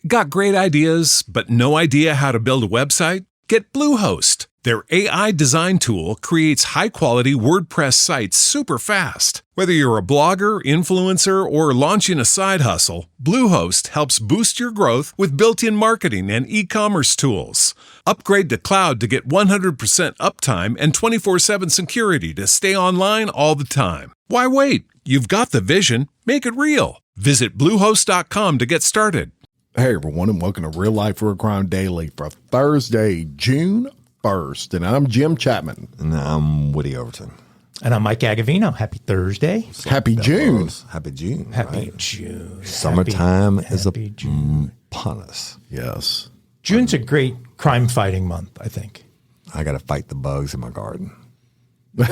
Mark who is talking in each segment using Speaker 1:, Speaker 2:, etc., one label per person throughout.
Speaker 1: Got great ideas, but no idea how to build a website? Get Bluehost. Their AI design tool creates high-quality WordPress sites super fast. Whether you're a blogger, influencer, or launching a side hustle, Bluehost helps boost your growth with built-in marketing and e-commerce tools. Upgrade to cloud to get 100% uptime and 24/7 security to stay online all the time. Why wait? You've got the vision. Make it real. Visit Bluehost.com to get started.
Speaker 2: Hey, everyone, and welcome to Real Life Real Crime Daily for Thursday, June 1st. And I'm Jim Chapman.
Speaker 3: And I'm Woody Overton.
Speaker 4: And I'm Mike Agovino. Happy Thursday.
Speaker 2: Happy June.
Speaker 3: Happy June.
Speaker 4: Happy June.
Speaker 3: Summertime is
Speaker 4: June.
Speaker 3: upon us.
Speaker 2: Yes.
Speaker 4: June's a great crime fighting month, I think.
Speaker 3: I got to fight the bugs in my garden.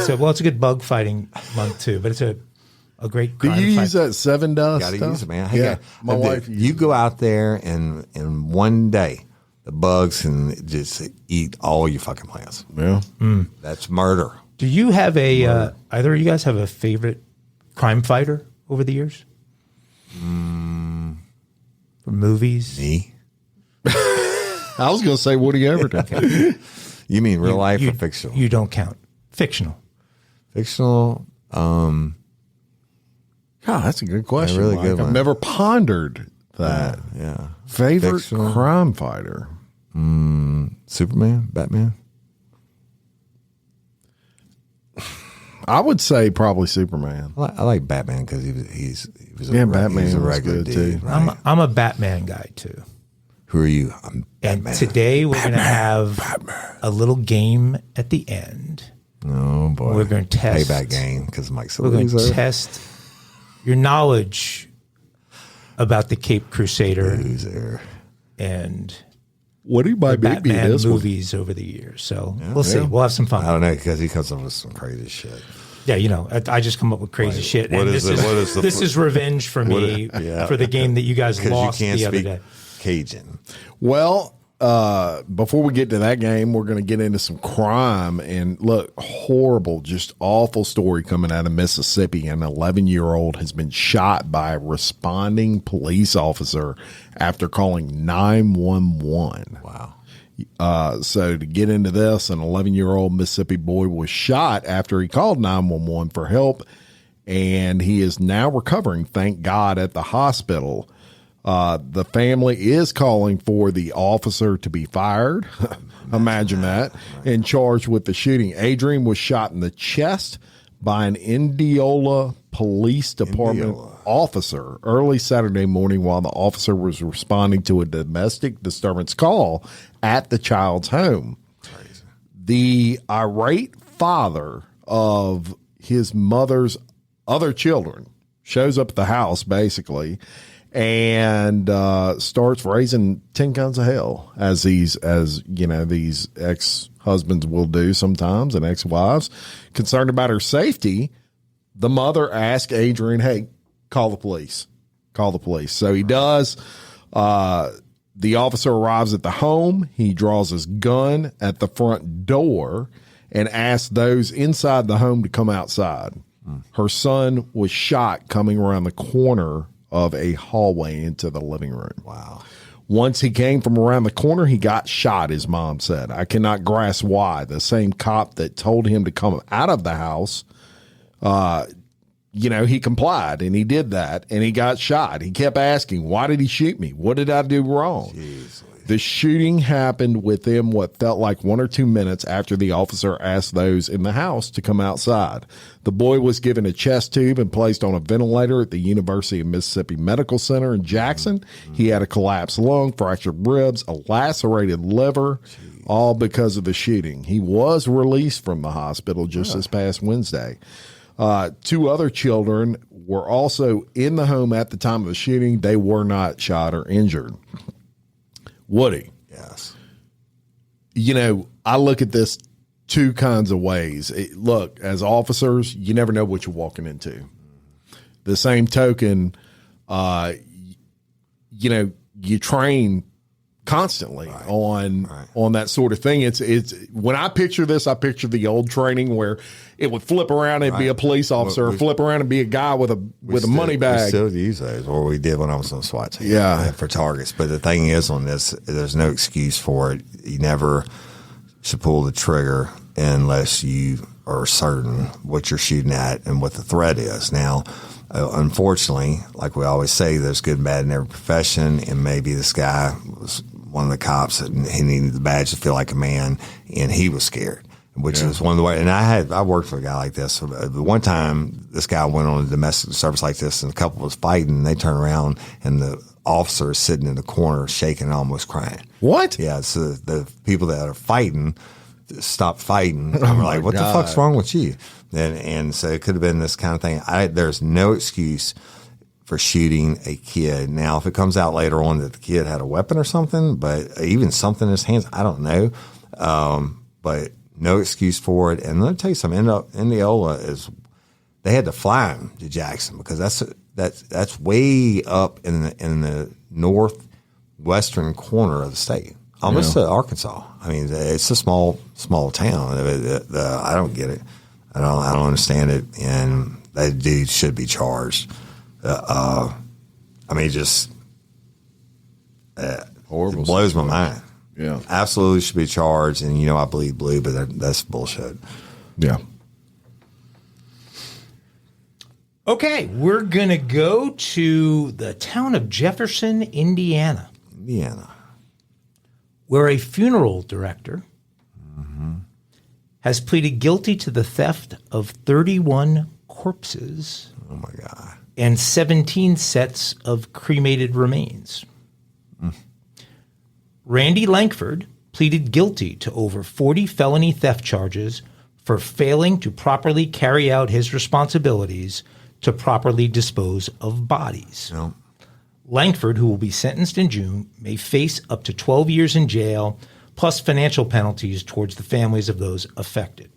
Speaker 4: So, well, it's a good bug fighting month too, but it's a great crime
Speaker 2: Do you
Speaker 4: fight.
Speaker 2: use that 7 dust?
Speaker 3: Got to use it, man.
Speaker 2: Yeah, my wife.
Speaker 3: You go out there and in one day, the bugs can just eat all your fucking plants.
Speaker 2: Yeah.
Speaker 3: That's murder.
Speaker 4: Do you have either of you guys have a favorite crime fighter over the years? For movies?
Speaker 3: Me?
Speaker 2: I was going to say Woody Overton.
Speaker 3: You mean real life or fictional?
Speaker 4: You don't count. Fictional.
Speaker 3: Fictional.
Speaker 2: God, that's a good question.
Speaker 3: really
Speaker 2: Mike.
Speaker 3: good one.
Speaker 2: I've never pondered that.
Speaker 3: Yeah.
Speaker 2: Favorite
Speaker 3: Fictional.
Speaker 2: crime fighter?
Speaker 3: Superman? Batman?
Speaker 2: I would say probably Superman.
Speaker 3: I like Batman because he was a
Speaker 2: Batman
Speaker 3: he's a
Speaker 2: was
Speaker 3: regular
Speaker 2: good,
Speaker 3: dude.
Speaker 2: too.
Speaker 3: Right?
Speaker 4: I'm a Batman guy too.
Speaker 3: Who are you? I'm
Speaker 4: And
Speaker 3: Batman.
Speaker 4: today we're going to have a little game at the end.
Speaker 3: Oh boy,
Speaker 4: We're going to test
Speaker 3: payback game because Mike's a
Speaker 4: We're going
Speaker 3: loser.
Speaker 4: to test your knowledge about the Cape Crusader
Speaker 3: Loser.
Speaker 4: and
Speaker 2: Woody might
Speaker 4: the
Speaker 2: be
Speaker 4: Batman
Speaker 2: this one.
Speaker 4: movies over the years. So we'll see. We'll have some
Speaker 3: I
Speaker 4: fun.
Speaker 3: don't know because he comes up with some crazy shit.
Speaker 4: Yeah, you know, I just come up with crazy shit.
Speaker 3: what
Speaker 4: And
Speaker 3: is
Speaker 4: this is revenge for me for the game that you guys
Speaker 3: Because you
Speaker 4: lost
Speaker 3: can't
Speaker 4: the other
Speaker 3: speak
Speaker 4: day.
Speaker 3: Cajun.
Speaker 2: Well, before we get to that game, we're going to get into some crime. And look, horrible, just awful story coming out of Mississippi. An 11-year-old has been shot by a responding police officer after calling 911.
Speaker 3: Wow.
Speaker 2: So to get into this, an 11-year-old Mississippi boy was shot after he called 911 for help, and he is now recovering, thank God, at the hospital. The family is calling for the officer to be fired. Imagine that. And charged with the shooting. Adrian was shot in the chest by an Indianola Police Department officer early Saturday morning while the officer was responding to a domestic disturbance call at the child's home.
Speaker 3: Crazy.
Speaker 2: The irate father of his mother's other children shows up at the house basically and starts raising 10 guns of hell as these ex-husbands will do sometimes, and ex-wives. Concerned about her safety, the mother asked Adrian, hey, call the police. Call the police. So he does. The officer arrives at the home. He draws his gun at the front door and asks those inside the home to come outside. Her son was shot coming around the corner of a hallway into the living room.
Speaker 3: Wow.
Speaker 2: Once he came from around the corner, he got shot, his mom said. I cannot grasp why. The same cop that told him to come out of the house, he complied, and he did that, and he got shot. He kept asking, why did he shoot me? What did I do wrong?
Speaker 3: Jeez.
Speaker 2: The shooting happened within what felt like 1 or 2 minutes after the officer asked those in the house to come outside. The boy was given a chest tube and placed on a ventilator at the University of Mississippi Medical Center in Jackson. He had a collapsed lung, fractured ribs, a lacerated liver, all because of the shooting. He was released from the hospital just this past Wednesday. 2 other children were also in the home at the time of the shooting. They were not shot or injured. Woody.
Speaker 3: Yes.
Speaker 2: I look at this 2 kinds of ways. Look, as officers, you never know what you're walking into. The same token, you train constantly on that sort of thing. It's when I picture this, I picture the old training where it would flip around and be a police officer, or flip around and be a guy with a money bag.
Speaker 3: We still use those, or we did when I was on the SWAT team. For targets. But the thing is, on this, there's no excuse for it. You never should pull the trigger unless you are certain what you're shooting at and what the threat is. Now, unfortunately, like we always say, there's good and bad in every profession, and maybe this guy was one of the cops and he needed the badge to feel like a man, and he was scared, which is one of the ways. And I worked for a guy like this. So one time, this guy went on a domestic service like this, and a couple was fighting, and they turned around, and the officer is sitting in the corner, shaking and almost crying.
Speaker 2: What?
Speaker 3: Yeah, so the people that are fighting stop fighting. And we're like, what the fuck's wrong with you? And so it could have been this kind of thing. There's no excuse for shooting a kid. Now, if it comes out later on that the kid had a weapon or something, but even something in his hands, I don't know. But no excuse for it. And let me tell you something. Indianola they had to fly him to Jackson because that's way up in the northwestern corner of the state. Almost to Arkansas. I mean, it's a small town. I don't get it. I don't understand it. And that dude should be charged. I mean, horrible. It blows my mind.
Speaker 2: Yeah,
Speaker 3: absolutely should be charged. And I bleed blue, but that's bullshit.
Speaker 2: Yeah.
Speaker 4: Okay, we're gonna go to the town of Jefferson, Indiana, where a funeral director has pleaded guilty to the theft of 31 corpses.
Speaker 3: Oh, my God.
Speaker 4: And 17 sets of cremated remains. Randy Langford pleaded guilty to over 40 felony theft charges for failing to properly carry out his responsibilities to properly dispose of bodies.
Speaker 3: No.
Speaker 4: Langford, who will be sentenced in June, may face up to 12 years in jail, plus financial penalties towards the families of those affected.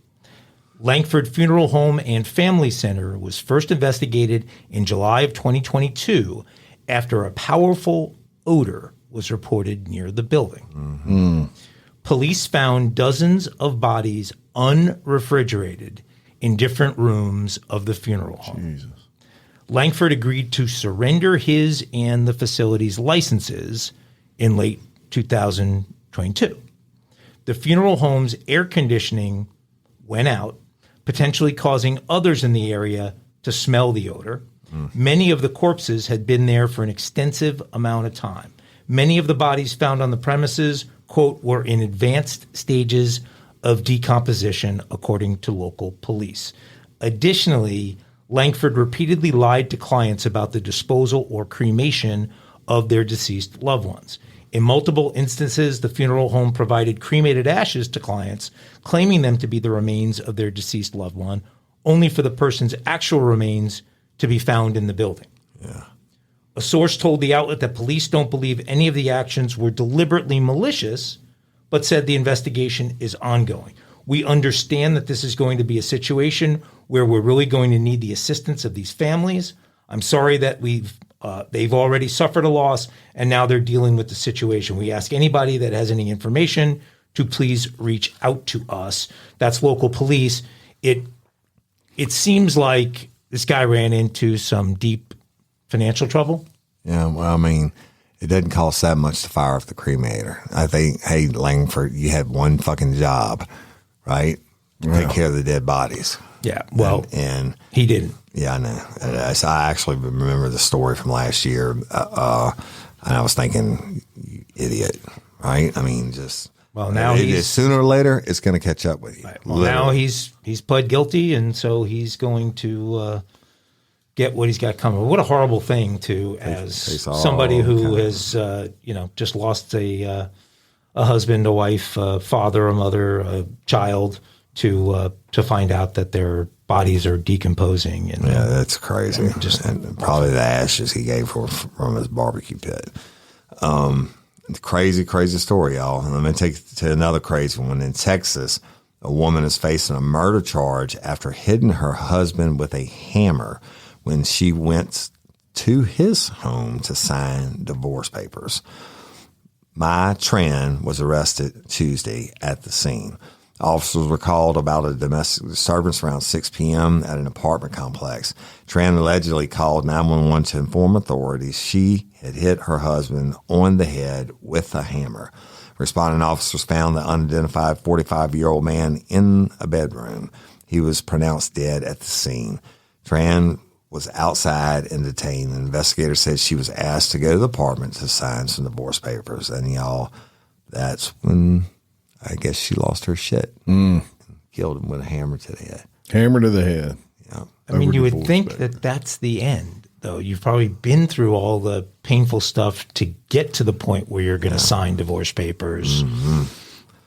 Speaker 4: Langford Funeral Home and Family Center was first investigated in July of 2022 after a powerful odor was reported near the building. Police found dozens of bodies unrefrigerated in different rooms of the funeral home.
Speaker 2: Jesus.
Speaker 4: Langford agreed to surrender his and the facility's licenses in late 2022. The funeral home's air conditioning went out, potentially causing others in the area to smell the odor. Many of the corpses had been there for an extensive amount of time. Many of the bodies found on the premises, quote, were in advanced stages of decomposition, according to local police. Additionally, Langford repeatedly lied to clients about the disposal or cremation of their deceased loved ones. In multiple instances, the funeral home provided cremated ashes to clients, claiming them to be the remains of their deceased loved one, only for the person's actual remains to be found in the building.
Speaker 3: Yeah.
Speaker 4: A source told the outlet that police don't believe any of the actions were deliberately malicious, but said the investigation is ongoing. We understand that this is going to be a situation where we're really going to need the assistance of these families. I'm sorry that they've already suffered a loss, and now they're dealing with the situation. We ask anybody that has any information to please reach out to us. That's local police. It seems like this guy ran into some deep financial trouble.
Speaker 3: Yeah, well, I mean, it doesn't cost that much to fire up the cremator. I think, hey, Langford, you had one fucking job, right? Take care of the dead bodies.
Speaker 4: Yeah, well,
Speaker 3: and
Speaker 4: he didn't.
Speaker 3: Yeah, I know. So I actually remember the story from last year, and I was thinking, you idiot, right? I mean, just
Speaker 4: now
Speaker 3: sooner or later it's going to catch up with you.
Speaker 4: Right. Well, now he's pled guilty, and so he's going to get what he's got coming. What a horrible thing as somebody who has just lost a husband, a wife, a father, a mother, a child, to find out that their bodies are decomposing. And
Speaker 3: yeah, that's crazy. And probably the ashes he gave from his barbecue pit. Crazy story, y'all. Let me take it to another crazy one. In Texas, a woman is facing a murder charge after hitting her husband with a hammer when she went to his home to sign divorce papers. My Tran was arrested Tuesday at the scene. Officers were called about a domestic disturbance around 6 p.m. at an apartment complex. Tran allegedly called 911 to inform authorities she had hit her husband on the head with a hammer. Responding officers found the unidentified 45-year-old man in a bedroom. He was pronounced dead at the scene. Tran was outside and detained. The investigator said she was asked to go to the apartment to sign some divorce papers. And y'all, that's when I guess she lost her shit. Killed him with a hammer to the head.
Speaker 2: Hammer to the head.
Speaker 3: Yeah.
Speaker 4: I mean, you would think that that's the end, though. You've probably been through all the painful stuff to get to the point where you're going to sign divorce papers.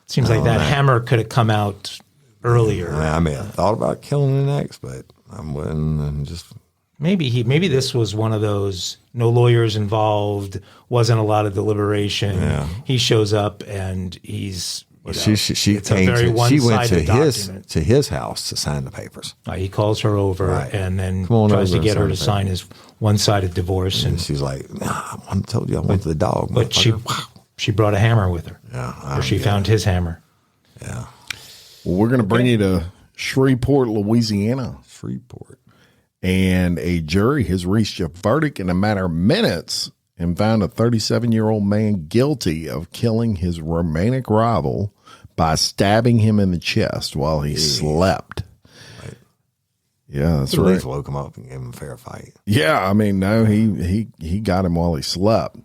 Speaker 4: Seems like that hammer could have come out earlier.
Speaker 3: I mean, I thought about killing an ex, but I wouldn't and just...
Speaker 4: Maybe this was one of those no lawyers involved, wasn't a lot of deliberation. Yeah. He shows up and he's...
Speaker 3: She went to his house to sign the papers.
Speaker 4: He calls her over and then tries to get her to sign his one-sided divorce. And
Speaker 3: she's like, "Nah, I told you I went to the dog."
Speaker 4: But she brought a hammer with her.
Speaker 3: Yeah,
Speaker 4: or she found his hammer.
Speaker 3: Yeah.
Speaker 2: Well, we're going to bring you to Shreveport, Louisiana.
Speaker 3: Shreveport.
Speaker 2: And a jury has reached a verdict in a matter of minutes and found a 37-year-old man guilty of killing his romantic rival by stabbing him in the chest while he slept.
Speaker 3: Right.
Speaker 2: Yeah, that's
Speaker 3: right.
Speaker 2: right.
Speaker 3: Woke him up and gave him a fair fight.
Speaker 2: Yeah, I mean, no, he got him while he slept.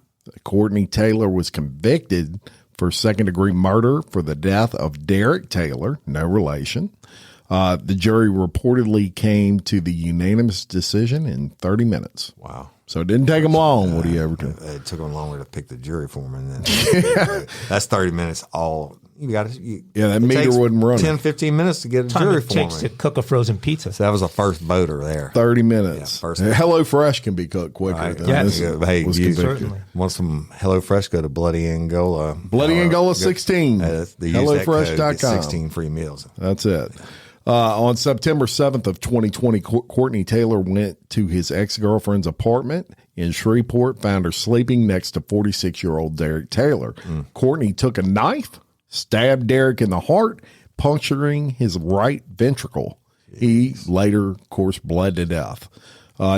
Speaker 2: Courtney Taylor was convicted for second-degree murder for the death of Derek Taylor, no relation. The jury reportedly came to the unanimous decision in 30 minutes.
Speaker 3: Wow.
Speaker 2: So it didn't take them long, Woody Overton.
Speaker 3: It took them longer to pick the jury foreman. Then that's 30 minutes all. You got to.
Speaker 2: That meter wasn't running.
Speaker 3: 10, 15 minutes to get a jury foreman.
Speaker 4: It takes to cook a frozen pizza.
Speaker 3: So that was a first voter there.
Speaker 2: 30 minutes.
Speaker 3: Yeah,
Speaker 2: Hello Fresh can be cooked quicker.
Speaker 3: Right.
Speaker 2: Than
Speaker 3: Yeah.
Speaker 2: this
Speaker 3: Hey,
Speaker 2: was
Speaker 3: certainly. Want some Hello Fresh? Go to Bloody Angola.
Speaker 2: Bloody Angola 16. HelloFresh.com.
Speaker 3: 16 free meals.
Speaker 2: That's it. On September 7th of 2020, Courtney Taylor went to his ex-girlfriend's apartment in Shreveport, found her sleeping next to 46-year-old Derek Taylor. Courtney took a knife, stabbed Derek in the heart, puncturing his right ventricle. He later, of course, bled to death.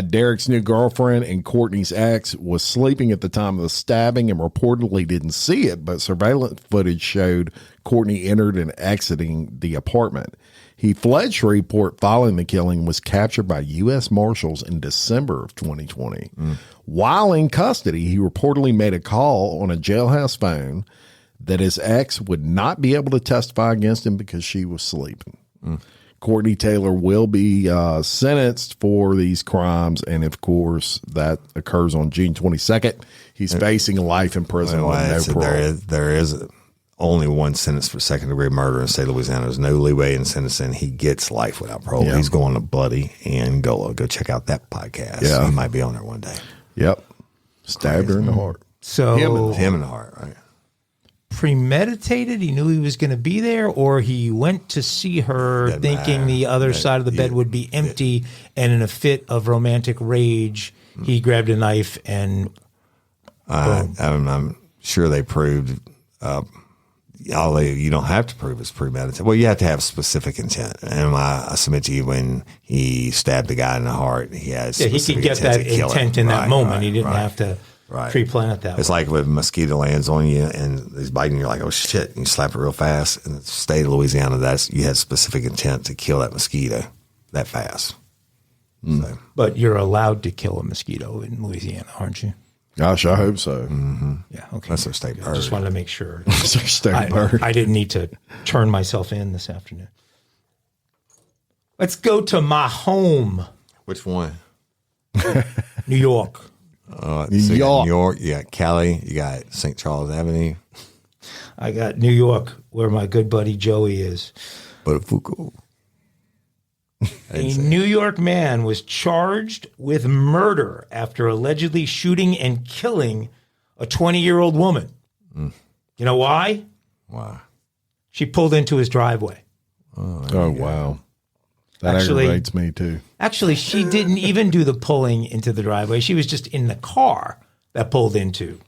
Speaker 2: Derek's new girlfriend and Courtney's ex was sleeping at the time of the stabbing and reportedly didn't see it, but surveillance footage showed Courtney entered and exiting the apartment. He fled Shreveport following the killing and was captured by U.S. Marshals in December of 2020. While in custody, he reportedly made a call on a jailhouse phone that his ex would not be able to testify against him because she was sleeping. Courtney Taylor will be sentenced for these crimes, and of course, that occurs on June 22nd. He's facing life in prison with no parole.
Speaker 3: There is only one sentence for second-degree murder in the state of Louisiana. There's no leeway in sentencing. He gets life without parole. Yeah. He's going to Bloody Angola. Go check out that podcast. Yeah. He might be on there one day.
Speaker 2: Yep. Stabbed her in the heart.
Speaker 4: So
Speaker 3: him in the heart, right?
Speaker 4: Premeditated? He knew he was going to be there, or he went to see her thinking the other side of the bed would be empty, and in a fit of romantic rage, he grabbed a knife and...
Speaker 3: I'm sure they proved... you don't have to prove it's premeditated. Well, you have to have specific intent. And I submit to you, when he stabbed the guy in the heart, he has
Speaker 4: he could get that intent in that moment. He didn't have to pre-plan it that way.
Speaker 3: It's like when a mosquito lands on you and he's biting, you're like, oh shit, and you slap it real fast. In the state of Louisiana, you had specific intent to kill that mosquito that fast. So.
Speaker 4: But you're allowed to kill a mosquito in Louisiana, aren't you?
Speaker 2: Gosh, I hope so.
Speaker 4: Yeah, okay.
Speaker 3: That's their state bird.
Speaker 4: I just wanted to make sure.
Speaker 2: That's their state bird.
Speaker 4: I didn't need to turn myself in this afternoon. Let's go to my home.
Speaker 3: Which one?
Speaker 4: New York.
Speaker 2: New York.
Speaker 3: You got Cali. You got St. Charles Avenue.
Speaker 4: I got New York, where my good buddy Joey is.
Speaker 3: Buttafuoco.
Speaker 4: A New York man was charged with murder after allegedly shooting and killing a 20-year-old woman. You know why?
Speaker 3: Why?
Speaker 4: She pulled into his driveway.
Speaker 2: Oh wow. That aggravates me too.
Speaker 4: Actually, she didn't even do the pulling into the driveway. She was just in the car that pulled into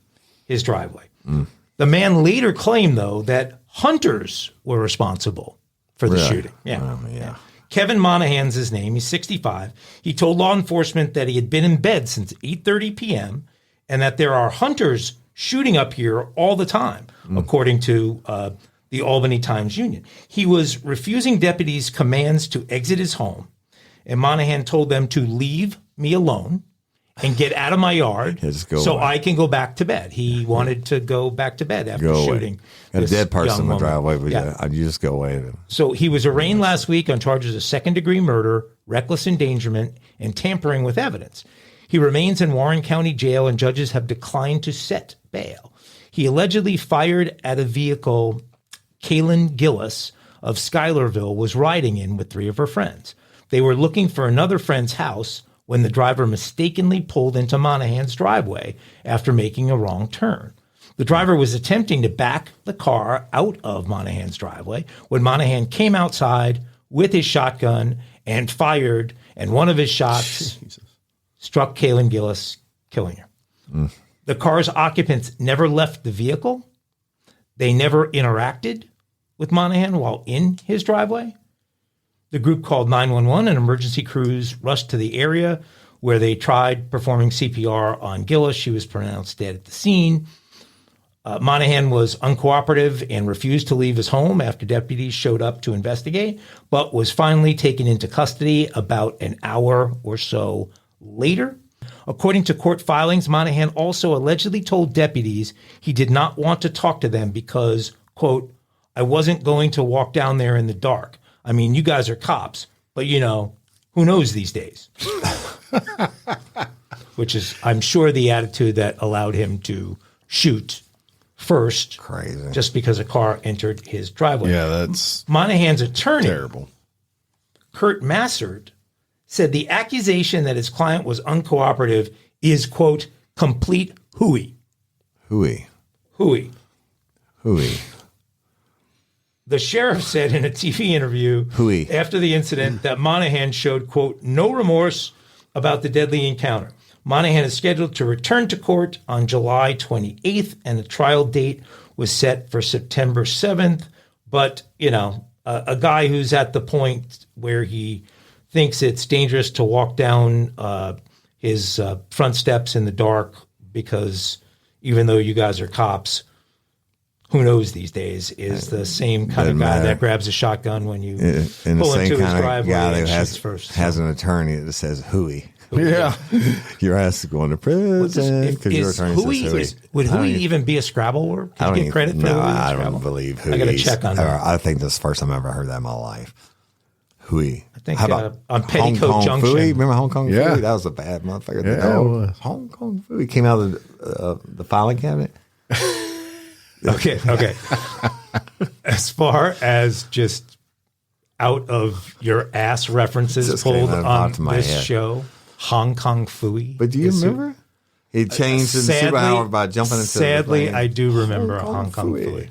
Speaker 4: his driveway. The man later claimed, though, that hunters were responsible for the shooting. Yeah. Kevin Monahan's his name. He's 65. He told law enforcement that he had been in bed since 8:30 p.m. and that there are hunters shooting up here all the time, according to the Albany Times-Union. He was refusing deputies' commands to exit his home, and Monahan told them to leave me alone and get out of my yard so I can go back to bed. He wanted to go back to bed after shooting.
Speaker 3: A dead person in the driveway, but you just go away.
Speaker 4: So he was arraigned last week on charges of second-degree murder, reckless endangerment, and tampering with evidence. He remains in Warren County Jail, and judges have declined to set bail. He allegedly fired at a vehicle Kaylin Gillis of Schuylerville was riding in with 3 of her friends. They were looking for another friend's house when the driver mistakenly pulled into Monahan's driveway after making a wrong turn. The driver was attempting to back the car out of Monahan's driveway when Monahan came outside with his shotgun and fired, and one of his shots struck Kaylin Gillis, killing her. The car's occupants never left the vehicle. They never interacted with Monahan while in his driveway. The group called 911, and emergency crews rushed to the area where they tried performing CPR on Gillis. She was pronounced dead at the scene. Monahan was uncooperative and refused to leave his home after deputies showed up to investigate, but was finally taken into custody about an hour or so later. According to court filings, Monahan also allegedly told deputies he did not want to talk to them because, quote, I wasn't going to walk down there in the dark. I mean, you guys are cops, but, who knows these days? Which is, I'm sure, the attitude that allowed him to shoot first.
Speaker 3: Crazy. Just
Speaker 4: because a car entered his driveway.
Speaker 2: Yeah, that's
Speaker 4: Monahan's attorney,
Speaker 2: terrible.
Speaker 4: Kurt Massard, said the accusation that his client was uncooperative is, quote, complete hooey.
Speaker 3: Hooey.
Speaker 4: The sheriff said in a TV interview after the incident that Monahan showed, quote, no remorse about the deadly encounter. Monahan is scheduled to return to court on July 28th, and the trial date was set for September 7th. But, a guy who's at the point where he thinks it's dangerous to walk down his front steps in the dark because even though you guys are cops, who knows these days, is the same kind of guy that grabs a shotgun when you pull into his driveway and shoots first.
Speaker 3: Has an attorney that says hooey.
Speaker 2: Yeah.
Speaker 3: Your ass is going to prison because your attorney says hooey.
Speaker 4: Would hooey even be a Scrabble word? Can you get credit for
Speaker 3: no,
Speaker 4: hooey?
Speaker 3: I don't believe hooey.
Speaker 4: I got to check on that.
Speaker 3: I think this is the first time I ever heard that in my life. Hooey.
Speaker 4: I think on Petticoat Junction.
Speaker 3: Fooey? Remember Hong Kong
Speaker 2: Yeah.
Speaker 3: Fooey? That was a bad motherfucker.
Speaker 2: Yeah, it was.
Speaker 3: Hong Kong Fooey came out of the filing cabinet.
Speaker 4: Okay. As far as just out of your ass references
Speaker 3: Just
Speaker 4: pulled
Speaker 3: came
Speaker 4: on
Speaker 3: to my
Speaker 4: this
Speaker 3: head.
Speaker 4: show, Hong Kong Fooey.
Speaker 3: But do you remember? He changed in the superpower by jumping into
Speaker 4: Sadly,
Speaker 3: the plane.
Speaker 4: I do remember Hong Kong Fooey.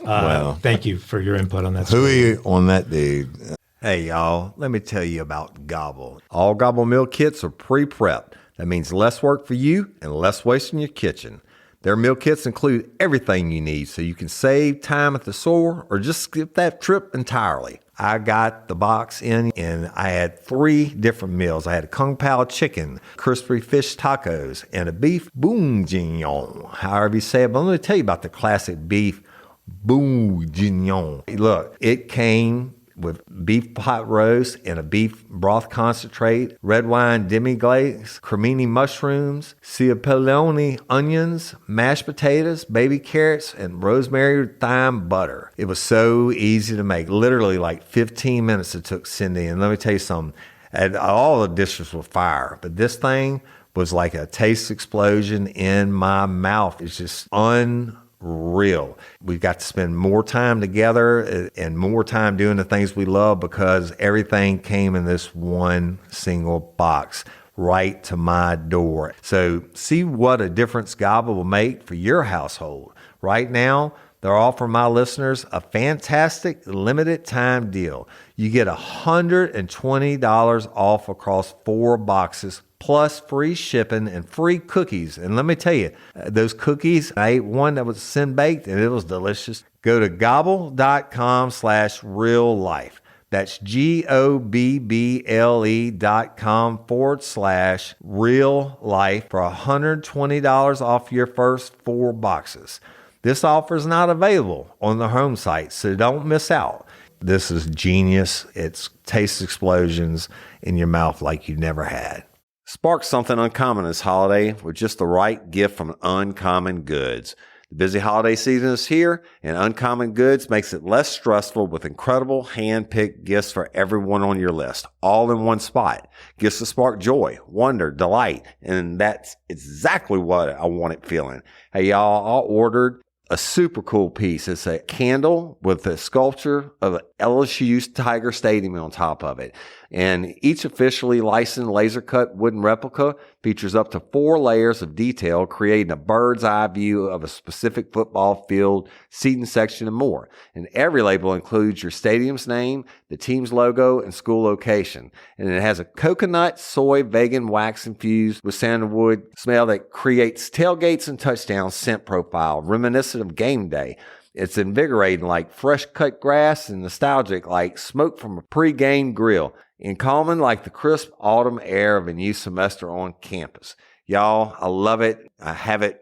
Speaker 3: Well,
Speaker 4: thank you for your input on that.
Speaker 3: Hooey on that dude.
Speaker 5: Hey, y'all, let me tell you about Gobble. All Gobble meal kits are pre-prepped. That means less work for you and less waste in your kitchen. Their meal kits include everything you need so you can save time at the store or just skip that trip entirely. I got the box in and I had 3 different meals. I had a Kung Pao chicken, crispy fish tacos, and a beef bourguignon, however you say it. But let me tell you about the classic beef bourguignon. Look, it came with beef pot roast and a beef broth concentrate, red wine demi-glaze, cremini mushrooms, cipollone onions, mashed potatoes, baby carrots, and rosemary thyme butter. It was so easy to make. Literally like 15 minutes it took Cindy. And let me tell you something, and all the dishes were fire, but this thing was like a taste explosion in my mouth. It's just unreal. We got to spend more time together and more time doing the things we love because everything came in this one single box right to my door. So see what a difference Gobble will make for your household. Right now, they're offering my listeners a fantastic limited time deal. You get $120 off across 4 boxes plus free shipping and free cookies. And let me tell you, those cookies, I ate one that was sin baked and it was delicious. Go to gobble.com/real life. That's GOBBLE.com/real life for $120 off your first 4 boxes. This offer is not available on the home site, so don't miss out. This is genius. It's taste explosions in your mouth like you never had. Spark something uncommon this holiday with just the right gift from Uncommon Goods. The busy holiday season is here, and Uncommon Goods makes it less stressful with incredible hand-picked gifts for everyone on your list, all in one spot. Gifts to spark joy, wonder, delight, and that's exactly what I wanted feeling. Hey, y'all, I ordered a super cool piece. It's a candle with a sculpture of LSU's Tiger Stadium on top of it. And each officially licensed laser cut wooden replica features up to 4 layers of detail, creating a bird's eye view of a specific football field, seating section, and more. And every label includes your stadium's name, the team's logo, and school location. And it has a coconut, soy, vegan wax infused with sandalwood smell that creates tailgates and touchdown scent profile, reminiscent of game day. It's invigorating like fresh cut grass and nostalgic like smoke from a pre-game grill, and calming like the crisp autumn air of a new semester on campus. Y'all, I love it. I have it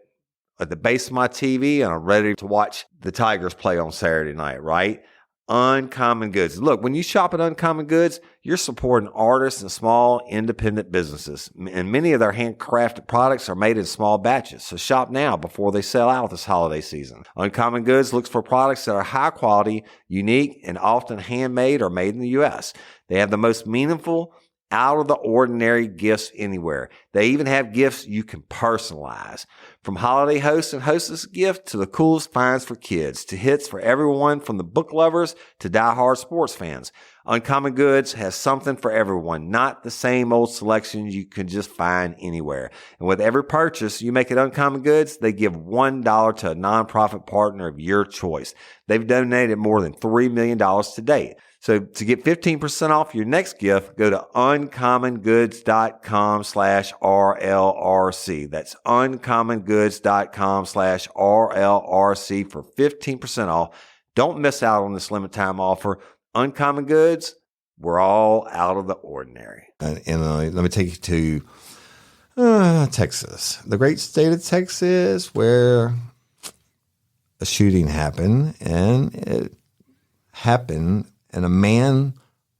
Speaker 5: at the base of my TV, and I'm ready to watch the Tigers play on Saturday night, right? Uncommon Goods. Look, when you shop at Uncommon Goods, you're supporting artists and small independent businesses. And many of their handcrafted products are made in small batches. So shop now before they sell out this holiday season. Uncommon Goods looks for products that are high quality, unique, and often handmade or made in the U.S. They have the most meaningful, out of the ordinary gifts anywhere. They even have gifts you can personalize. From holiday hosts and hostess gift to the coolest finds for kids, to hits for everyone from the book lovers to diehard sports fans. Uncommon Goods has something for everyone, not the same old selections you can just find anywhere. And with every purchase you make at Uncommon Goods, they give $1 to a nonprofit partner of your choice. They've donated more than $3 million to date. So to get 15% off your next gift, go to uncommongoods.com/RLRC. That's uncommongoods.com/RLRC for 15% off. Don't miss out on this limited time offer. Uncommon Goods, we're all out of the ordinary.
Speaker 3: And let me take you to Texas, the great state of Texas, where a shooting happened, and a man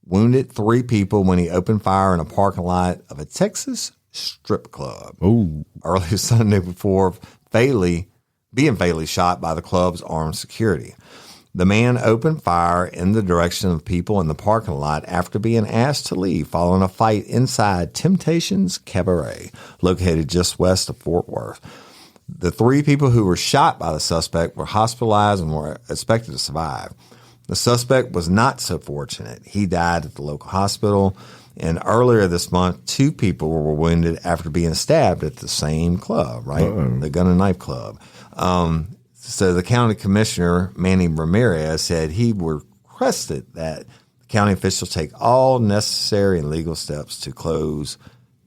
Speaker 3: wounded 3 people when he opened fire in a parking lot of a Texas strip club.
Speaker 2: Ooh.
Speaker 3: Early Sunday before being fatally shot by the club's armed security. The man opened fire in the direction of people in the parking lot after being asked to leave following a fight inside Temptations Cabaret, located just west of Fort Worth. The 3 people who were shot by the suspect were hospitalized and were expected to survive. The suspect was not so fortunate. He died at the local hospital, and earlier this month, 2 people were wounded after being stabbed at the same club, right? Uh-oh. The Gun and Knife Club. So the county commissioner, Manny Ramirez, said he requested that the county officials take all necessary and legal steps to close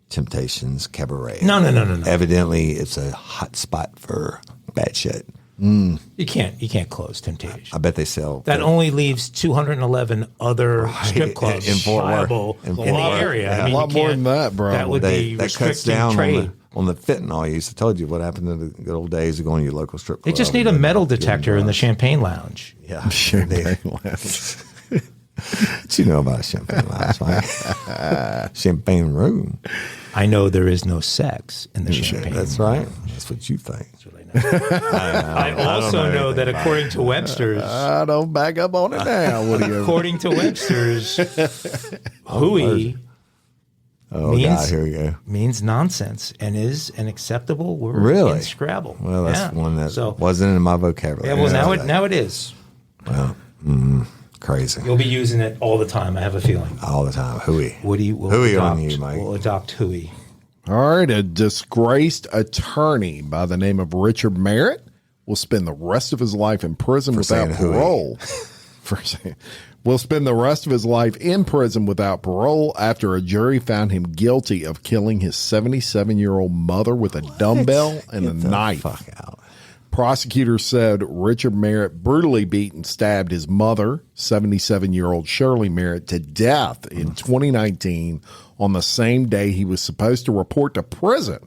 Speaker 3: Temptations Cabaret.
Speaker 4: No.
Speaker 3: Evidently, it's a hot spot for bad shit.
Speaker 4: You can't close Temptation.
Speaker 3: I bet they sell.
Speaker 4: That only leaves 211 other strip clubs
Speaker 3: in Fort
Speaker 4: viable
Speaker 3: in
Speaker 4: the area.
Speaker 3: Yeah.
Speaker 4: I mean,
Speaker 2: a lot more than that, bro.
Speaker 4: That would be
Speaker 3: that cuts
Speaker 4: restricting
Speaker 3: down
Speaker 4: trade.
Speaker 3: on the fentanyl use. I told you what happened in the good old days of going to your local strip club.
Speaker 4: They just need a metal detector in the Champagne Lounge.
Speaker 3: Yeah.
Speaker 2: Champagne Lounge.
Speaker 3: What you know about a Champagne Lounge, right? Champagne room.
Speaker 4: I know there is no sex in the Champagne.
Speaker 3: That's right. That's what you think.
Speaker 4: That's what I know. I also know that according to Webster's,
Speaker 2: I don't back up on it now. What do you?
Speaker 4: According to Webster's, hooey
Speaker 3: Here we go.
Speaker 4: means nonsense and is an acceptable word
Speaker 3: Really?
Speaker 4: in Scrabble.
Speaker 3: Well, that's one that wasn't in my vocabulary.
Speaker 4: Yeah, well, now it is.
Speaker 3: Well, crazy.
Speaker 4: You'll be using it all the time, I have a feeling.
Speaker 3: All the time. Hooey.
Speaker 4: Woody will
Speaker 3: Hooey
Speaker 4: adopt,
Speaker 3: on you, Mike.
Speaker 4: will adopt hooey.
Speaker 2: All right, a disgraced attorney by the name of Richard Merritt will spend the rest of his life in prison without
Speaker 3: saying hooey.
Speaker 2: parole. will spend the rest of his life in prison without parole after a jury found him guilty of killing his 77-year-old mother with a dumbbell and a knife.
Speaker 3: Fuck out.
Speaker 2: Prosecutors said Richard Merritt brutally beat and stabbed his mother, 77-year-old Shirley Merritt, to death in 2019 on the same day he was supposed to report to prison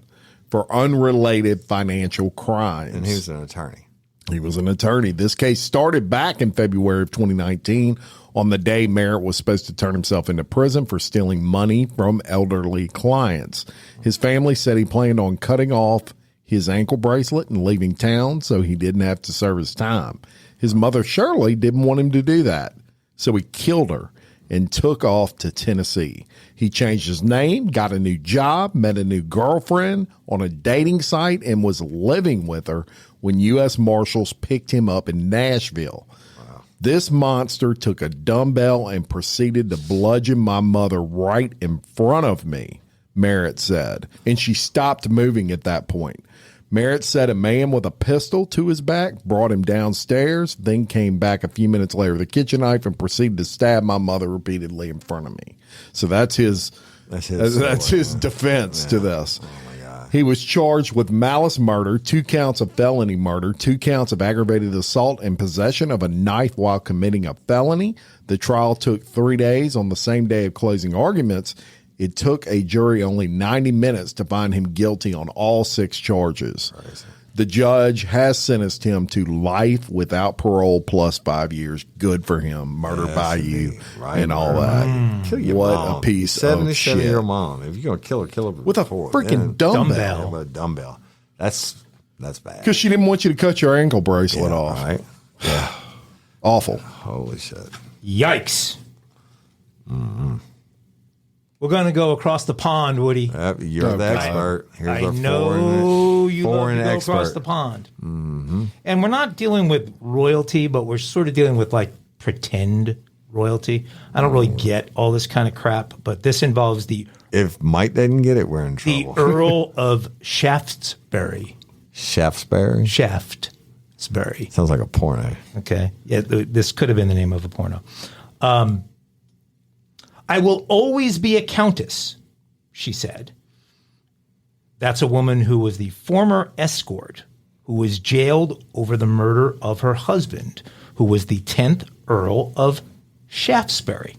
Speaker 2: for unrelated financial crimes.
Speaker 3: And he was an attorney.
Speaker 2: He was an attorney. This case started back in February of 2019 on the day Merritt was supposed to turn himself into prison for stealing money from elderly clients. His family said he planned on cutting off his ankle bracelet and leaving town so he didn't have to serve his time. His mother, Shirley, didn't want him to do that, so he killed her and took off to Tennessee. He changed his name, got a new job, met a new girlfriend on a dating site, and was living with her when U.S. Marshals picked him up in Nashville. Wow. This monster took a dumbbell and proceeded to bludgeon my mother right in front of me, Merritt said, and she stopped moving at that point. Merritt said a man with a pistol to his back brought him downstairs, then came back a few minutes later with a kitchen knife and proceeded to stab my mother repeatedly in front of me. So that's his defense to this.
Speaker 3: Oh my God.
Speaker 2: He was charged with malice murder, 2 counts of felony murder, 2 counts of aggravated assault, and possession of a knife while committing a felony. The trial took 3 days. On the same day of closing arguments, it took a jury only 90 minutes to find him guilty on all 6 charges.
Speaker 3: Crazy.
Speaker 2: The judge has sentenced him to life without parole plus 5 years. Good for him. Murder by you and all that.
Speaker 3: Kill your
Speaker 2: what
Speaker 3: mom.
Speaker 2: a piece of shit.
Speaker 3: 77-year-old mom. If you're going to kill her
Speaker 2: with a freaking dumbbell.
Speaker 3: With a dumbbell. That's bad.
Speaker 2: Because she didn't want you to cut your ankle bracelet off.
Speaker 3: Right?
Speaker 2: Yeah. Awful.
Speaker 3: Holy shit.
Speaker 4: Yikes. Mm-hmm. We're going to go across the pond, Woody.
Speaker 3: Yep, you're the expert. Here's
Speaker 4: I know you love to go
Speaker 3: expert.
Speaker 4: across the pond.
Speaker 3: Mm-hmm.
Speaker 4: And we're not dealing with royalty, but we're sort of dealing with like pretend royalty. I don't really get all this kind of crap, but this involves
Speaker 3: If Mike didn't get it, we're in trouble.
Speaker 4: the Earl of Shaftesbury.
Speaker 3: Shaftesbury?
Speaker 4: Shaftesbury.
Speaker 3: Sounds like a porno.
Speaker 4: Okay. Yeah, this could have been the name of a porno. I will always be a countess, she said. That's a woman who was the former escort who was jailed over the murder of her husband, who was the 10th Earl of Shaftesbury.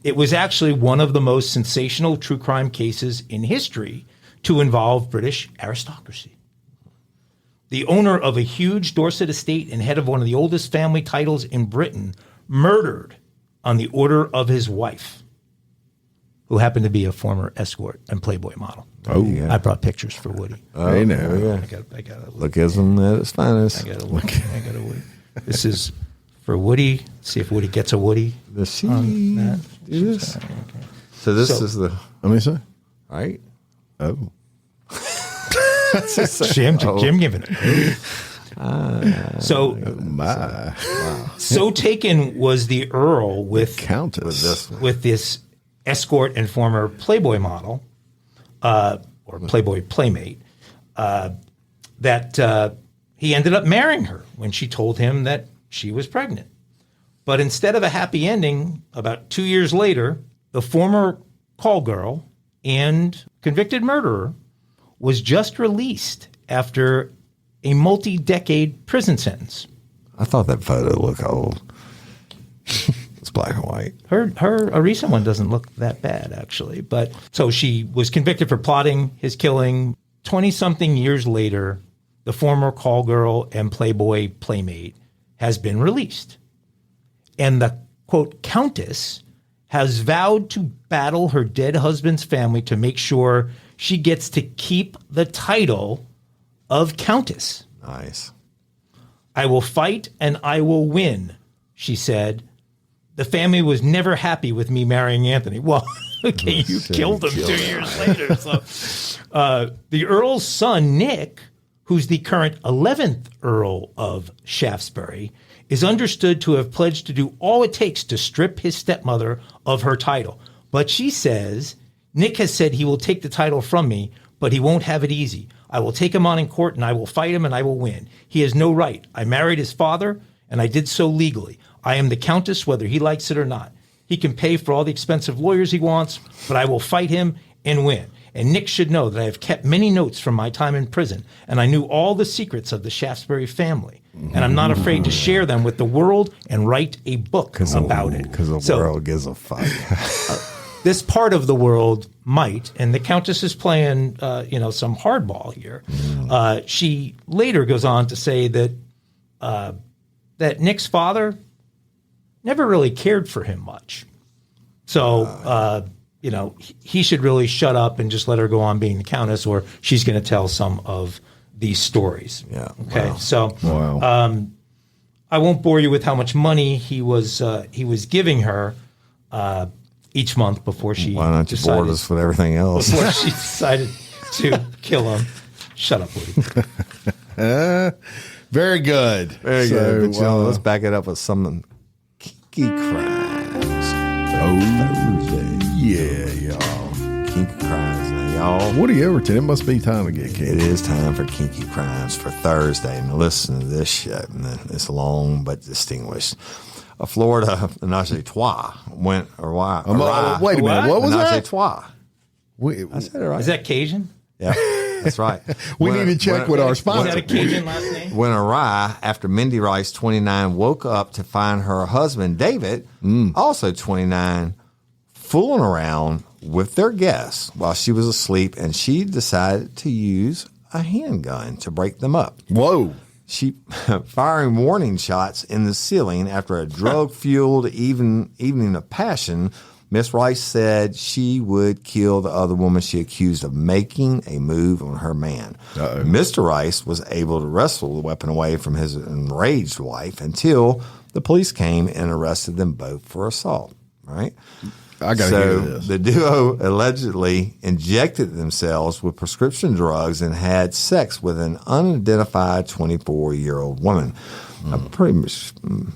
Speaker 4: It was actually one of the most sensational true crime cases in history to involve British aristocracy. The owner of a huge Dorset estate and head of one of the oldest family titles in Britain murdered on the order of his wife, who happened to be a former escort and Playboy model.
Speaker 2: Oh, yeah.
Speaker 4: I brought pictures for Woody.
Speaker 2: I know.
Speaker 3: Yeah.
Speaker 4: I got
Speaker 3: Lookism at its finest.
Speaker 4: I got a Woody. This is for Woody. See if Woody gets a Woody.
Speaker 3: The she
Speaker 4: on that.
Speaker 3: do this. So this is the
Speaker 2: Let me see.
Speaker 3: right.
Speaker 2: Oh.
Speaker 4: Jim giving it. So taken was the Earl with
Speaker 2: Countess.
Speaker 4: with this escort and former Playboy model, or Playboy playmate, that he ended up marrying her when she told him that she was pregnant. But instead of a happy ending, about 2 years later, the former call girl and convicted murderer was just released after a multi-decade prison sentence.
Speaker 3: I thought that photo looked old. It's black and white.
Speaker 4: A recent one doesn't look that bad, actually. But so she was convicted for plotting his killing. 20-something years later, the former call girl and Playboy playmate has been released. And the, quote, countess has vowed to battle her dead husband's family to make sure she gets to keep the title of countess.
Speaker 3: Nice.
Speaker 4: I will fight and I will win, she said. The family was never happy with me marrying Anthony. Well, okay, you killed him 2 years later. So, the Earl's son, Nick, who's the current 11th Earl of Shaftesbury, is understood to have pledged to do all it takes to strip his stepmother of her title. But she says, Nick has said he will take the title from me, but he won't have it easy. I will take him on in court and I will fight him and I will win. He has no right. I married his father and I did so legally. I am the Countess, whether he likes it or not. He can pay for all the expensive lawyers he wants, but I will fight him and win. And Nick should know that I have kept many notes from my time in prison, and I knew all the secrets of the Shaftesbury family. And I'm not afraid to share them with the world and write a book about it.
Speaker 3: Because the world gives a fuck.
Speaker 4: This part of the world might, and the Countess is playing, some hardball here. She later goes on to say that that Nick's father never really cared for him much. So, he should really shut up and just let her go on being the Countess, or she's going to tell some of these stories.
Speaker 3: Yeah.
Speaker 4: Okay.
Speaker 3: Wow.
Speaker 4: So,
Speaker 2: Wow.
Speaker 4: I won't bore you with how much money he was giving her each month before she
Speaker 3: Why don't you board us with everything else?
Speaker 4: before she decided to kill him. Shut up, Woody.
Speaker 2: Very good.
Speaker 3: Very good. But, let's back it up with some kinky crimes. Thursday.
Speaker 2: Yeah, y'all.
Speaker 3: Kinky crimes now, y'all.
Speaker 2: Woody Overton, it must be time to get
Speaker 3: It
Speaker 2: kicked.
Speaker 3: is time for kinky crimes for Thursday. Now listen to this shit. It's long but distinguished. A Florida menage a trois went
Speaker 2: wait a minute. What was
Speaker 3: menage a
Speaker 2: that?
Speaker 3: trois.
Speaker 2: We,
Speaker 3: I said it right.
Speaker 4: Is that Cajun?
Speaker 3: Yeah, that's right.
Speaker 2: we need to check with our
Speaker 4: Is
Speaker 2: sponsor.
Speaker 4: that a Cajun last name?
Speaker 3: Went awry after Mindy Rice, 29, woke up to find her husband, David, also 29, fooling around with their guests while she was asleep, and she decided to use a handgun to break them up.
Speaker 2: Whoa.
Speaker 3: She firing warning shots in the ceiling after a drug-fueled evening of passion. Miss Rice said she would kill the other woman she accused of making a move on her man.
Speaker 2: Uh-oh.
Speaker 3: Mr. Rice was able to wrestle the weapon away from his enraged wife until the police came and arrested them both for assault. Right?
Speaker 2: I got to hear this.
Speaker 3: The duo allegedly injected themselves with prescription drugs and had sex with an unidentified 24-year-old woman. Pretty much,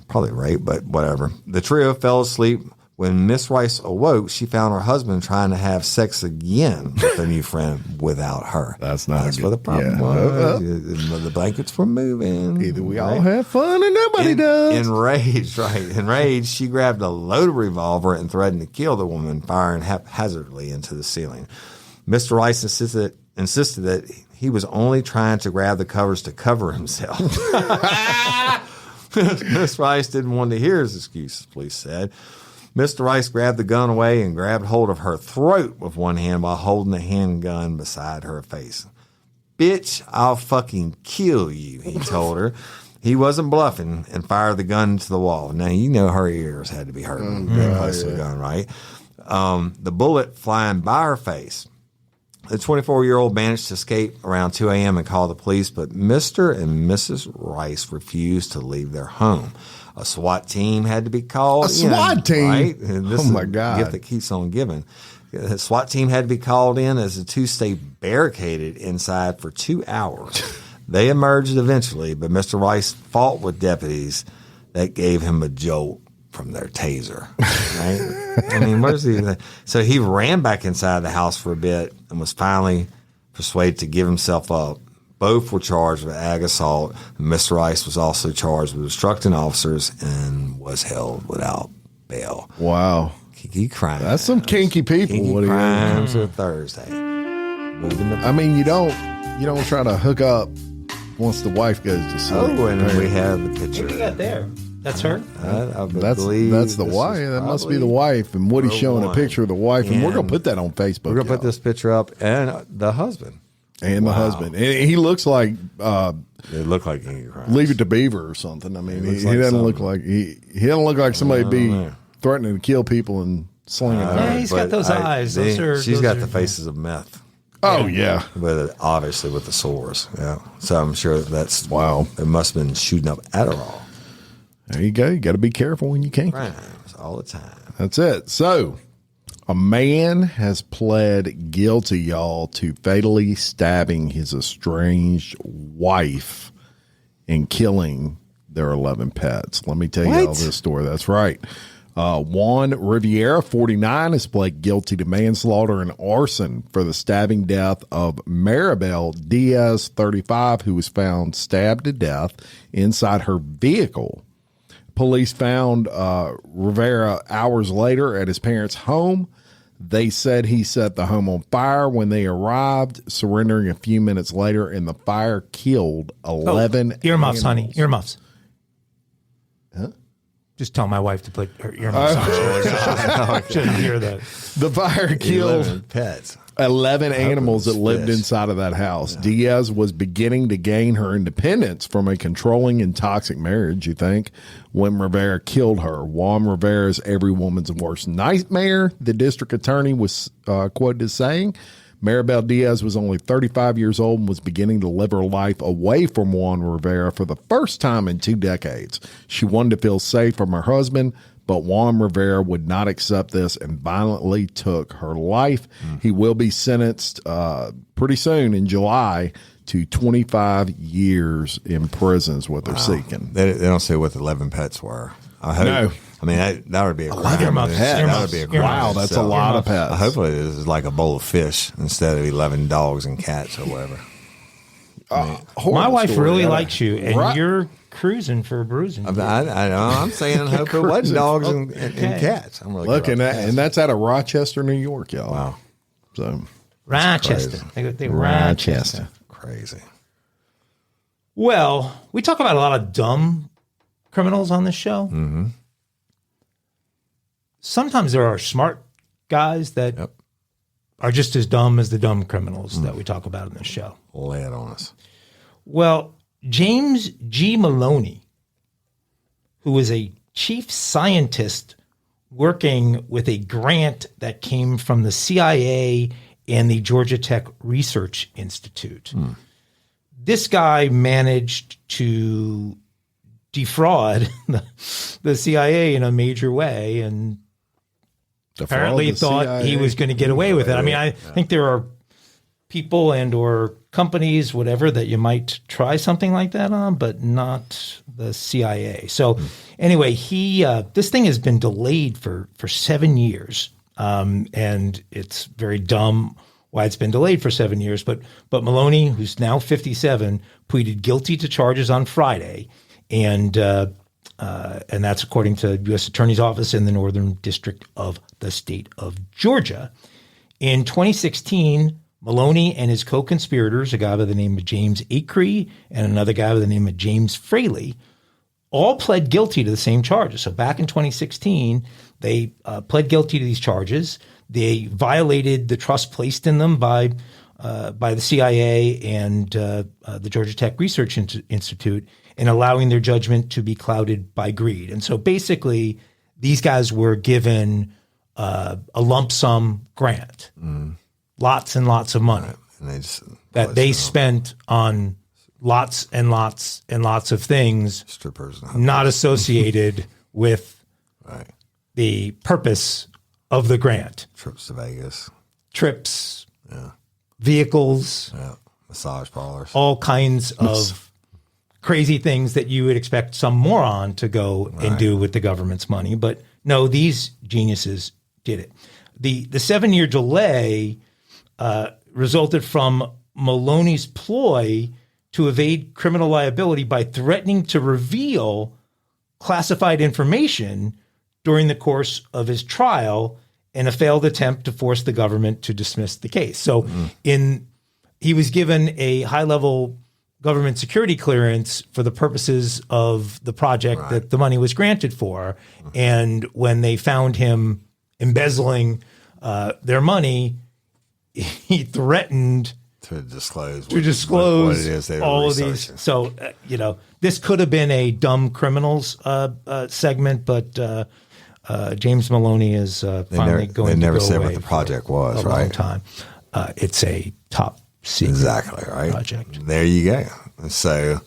Speaker 3: probably rape, but whatever. The trio fell asleep. When Miss Rice awoke, she found her husband trying to have sex again with a new friend without her.
Speaker 2: That's not
Speaker 3: That's
Speaker 2: good.
Speaker 3: what the problem was. The blankets were moving.
Speaker 2: Either we all have fun or nobody does.
Speaker 3: Enraged, she grabbed a loaded revolver and threatened to kill the woman, firing haphazardly into the ceiling. Mr. Rice insisted that he was only trying to grab the covers to cover himself. Miss Rice didn't want to hear his excuses, police said. Mr. Rice grabbed the gun away and grabbed hold of her throat with one hand while holding the handgun beside her face. Bitch, I'll fucking kill you, he told her. He wasn't bluffing and fired the gun into the wall. Now, you know her ears had to be hurting. That close to the gun, right? The bullet flying by her face. The 24-year-old managed to escape around 2 a.m. and call the police, but Mr. and Mrs. Rice refused to leave their home. A SWAT team had to be called.
Speaker 2: A SWAT team?
Speaker 3: Right? And this
Speaker 2: Oh, my
Speaker 3: is
Speaker 2: God.
Speaker 3: a gift that keeps on giving. The SWAT team had to be called in as the two stayed barricaded inside for 2 hours. They emerged eventually, but Mr. Rice fought with deputies that gave him a jolt from their taser. Right? I mean, where's he? So he ran back inside the house for a bit and was finally persuaded to give himself up. Both were charged with ag assault. Mr. Rice was also charged with obstructing officers and was held without bail.
Speaker 2: Wow.
Speaker 3: Kinky crimes.
Speaker 2: That's some kinky people.
Speaker 3: Kinky
Speaker 2: What do you
Speaker 3: crimes of Thursday. Moving the
Speaker 2: I mean, you don't try to hook up once the wife goes to sleep.
Speaker 3: Oh, and we have the picture.
Speaker 4: What do you got there? That's her?
Speaker 2: That's the wife. That must be the wife. And Woody's showing a picture of the wife, and we're gonna put that on Facebook.
Speaker 3: We're gonna put this picture up, and the husband.
Speaker 2: And the husband. And he looks like
Speaker 3: It looked like kinky crimes.
Speaker 2: Leave It to Beaver or something. I mean, he
Speaker 3: like
Speaker 2: doesn't look
Speaker 3: something.
Speaker 2: like he doesn't look like somebody be threatening to kill people and slinging
Speaker 4: Yeah,
Speaker 2: them.
Speaker 4: he's got those eyes.
Speaker 3: She's got the faces of meth.
Speaker 2: Oh yeah.
Speaker 3: But obviously with the sores. Yeah. So I'm sure that's
Speaker 2: Wow.
Speaker 3: It must have been shooting up Adderall.
Speaker 2: There you go. You got to be careful when you can't.
Speaker 3: Crimes all the time.
Speaker 2: That's it. So, a man has pled guilty, y'all, to fatally stabbing his estranged wife and killing their 11 pets. Let me tell you all this story. That's right. Juan Riviera, 49, has pled guilty to manslaughter and arson for the stabbing death of Maribel Diaz, 35, who was found stabbed to death inside her vehicle Police found Rivera hours later at his parents' home. They said he set the home on fire when they arrived, surrendering a few minutes later, and the fire killed 11
Speaker 4: earmuffs,
Speaker 2: animals.
Speaker 4: honey. Earmuffs.
Speaker 2: Huh?
Speaker 4: Just tell my wife to put her earmuffs on. Shouldn't hear that.
Speaker 2: The fire killed
Speaker 3: 11 pets.
Speaker 2: 11 animals that lived
Speaker 3: fish.
Speaker 2: inside of that house. Yeah. Diaz was beginning to gain her independence from a controlling and toxic marriage, you think, when Rivera killed her. Juan Rivera's every woman's worst nightmare, the district attorney was quoted as saying. Maribel Diaz was only 35 years old and was beginning to live her life away from Juan Rivera for the first time in 2 decades. She wanted to feel safe from her husband, but Juan Rivera would not accept this and violently took her life. He will be sentenced pretty soon in July to 25 years in prison is what they're seeking.
Speaker 3: They don't say what the 11 pets were. I hope.
Speaker 2: No.
Speaker 3: I mean, that would be a crime.
Speaker 4: Earmuffs.
Speaker 3: That would be a crime.
Speaker 2: Wow, that's a lot of pets.
Speaker 3: Hopefully, this is like a bowl of fish instead of 11 dogs and cats or whatever.
Speaker 4: My wife
Speaker 2: story.
Speaker 4: really likes you, and
Speaker 2: Right.
Speaker 4: you're cruising for a bruising.
Speaker 3: I'm saying I hope it wasn't dogs and cats. I'm really
Speaker 2: Look,
Speaker 3: good about
Speaker 2: and that's out of Rochester, New York, y'all.
Speaker 3: Wow.
Speaker 2: So
Speaker 4: Rochester. They Rochester.
Speaker 3: Crazy.
Speaker 4: Well, we talk about a lot of dumb criminals on this show.
Speaker 3: Mm-hmm.
Speaker 4: Sometimes there are smart guys that are just as dumb as the dumb criminals that we talk about in this show.
Speaker 3: Lay it on us.
Speaker 4: Well, James G. Maloney, who was a chief scientist working with a grant that came from the CIA and the Georgia Tech Research Institute. This guy managed to defraud the CIA in a major way and apparently thought he was going to get away with it. I mean, I think there are people and or companies, whatever, that you might try something like that on, but not the CIA. So anyway, this thing has been delayed for 7 years. And it's very dumb why it's been delayed for 7 years. But Maloney, who's now 57, pleaded guilty to charges on Friday. And that's according to U.S. Attorney's Office in the Northern District of the state of Georgia. In 2016, Maloney and his co-conspirators, a guy by the name of James Acree and another guy by the name of James Fraley, all pled guilty to the same charges. So back in 2016, they pled guilty to these charges. They violated the trust placed in them by the CIA and the Georgia Tech Research Institute in allowing their judgment to be clouded by greed. And so basically, these guys were given a lump sum grant, lots and lots of money that they spent on lots and lots and lots of things
Speaker 3: Strippers,
Speaker 4: not associated with the purpose of the grant.
Speaker 3: trips to Vegas,
Speaker 4: Trips, vehicles,
Speaker 3: massage parlors,
Speaker 4: all kinds of crazy things that you would expect some moron to go and do with the government's money. But no, these geniuses did it. The 7-year delay resulted from Maloney's ploy to evade criminal liability by threatening to reveal classified information during the course of his trial in a failed attempt to force the government to dismiss the case. So he was given a high-level government security clearance for the purposes of the project that the money was granted for. And when they found him embezzling their money, he threatened
Speaker 3: to disclose
Speaker 4: what it is they all of these. So, this could have been a dumb criminals segment, but James Maloney is finally going to go away.
Speaker 3: They never said what the project was,
Speaker 4: a
Speaker 3: right?
Speaker 4: long time. It's a top secret project.
Speaker 3: There you go. So,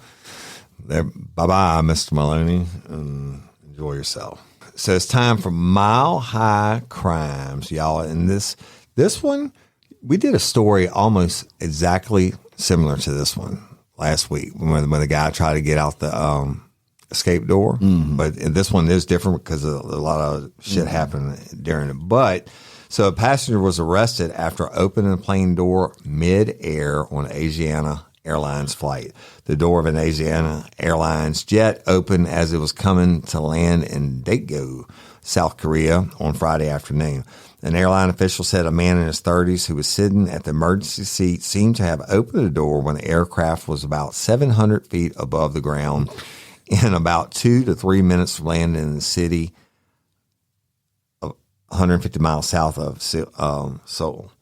Speaker 3: bye-bye, Mr. Maloney, and enjoy yourself. So it's time for Mile High Crimes, y'all. And this one, we did a story almost exactly similar to this one last week when the guy tried to get out the escape door. But this one is different because a lot of shit happened during it. But so a passenger was arrested after opening a plane door mid-air on Asiana Airlines flight. The door of an Louisiana Airlines jet opened as it was coming to land in Daegu, South Korea on Friday afternoon. An airline official said a man in his 30s who was sitting at the emergency seat seemed to have opened the door when the aircraft was about 700 feet above the ground in about 2 to 3 minutes of landing in the city 150 miles south of Seoul.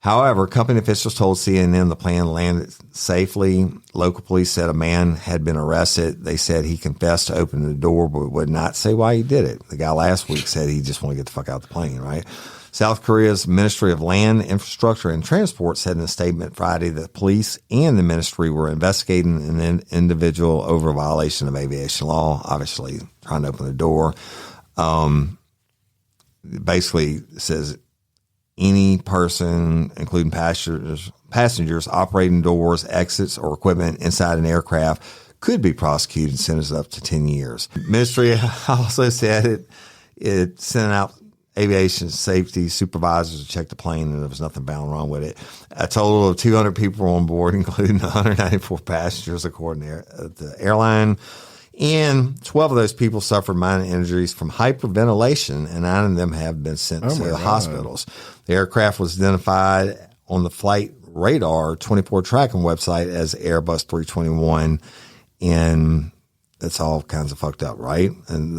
Speaker 3: However, company officials told CNN the plane landed safely. Local police said a man had been arrested. They said he confessed to opening the door, but would not say why he did it. The guy last week said he just wanted to get the fuck out of the plane, right? South Korea's Ministry of Land, Infrastructure, and Transport said in a statement Friday that police and the ministry were investigating an individual over a violation of aviation law, obviously trying to open the door. Basically says any person, including passengers operating doors, exits, or equipment inside an aircraft could be prosecuted and sentenced up to 10 years. Ministry also said it sent out aviation safety supervisors to check the plane, and there was nothing found wrong with it. A total of 200 people were on board, including 194 passengers, according to the airline. And 12 of those people suffered minor injuries from hyperventilation, and 9 of them have been sent to hospitals. The aircraft was identified on the flight radar 24 tracking website as Airbus 321, and it's all kinds of fucked up, right? And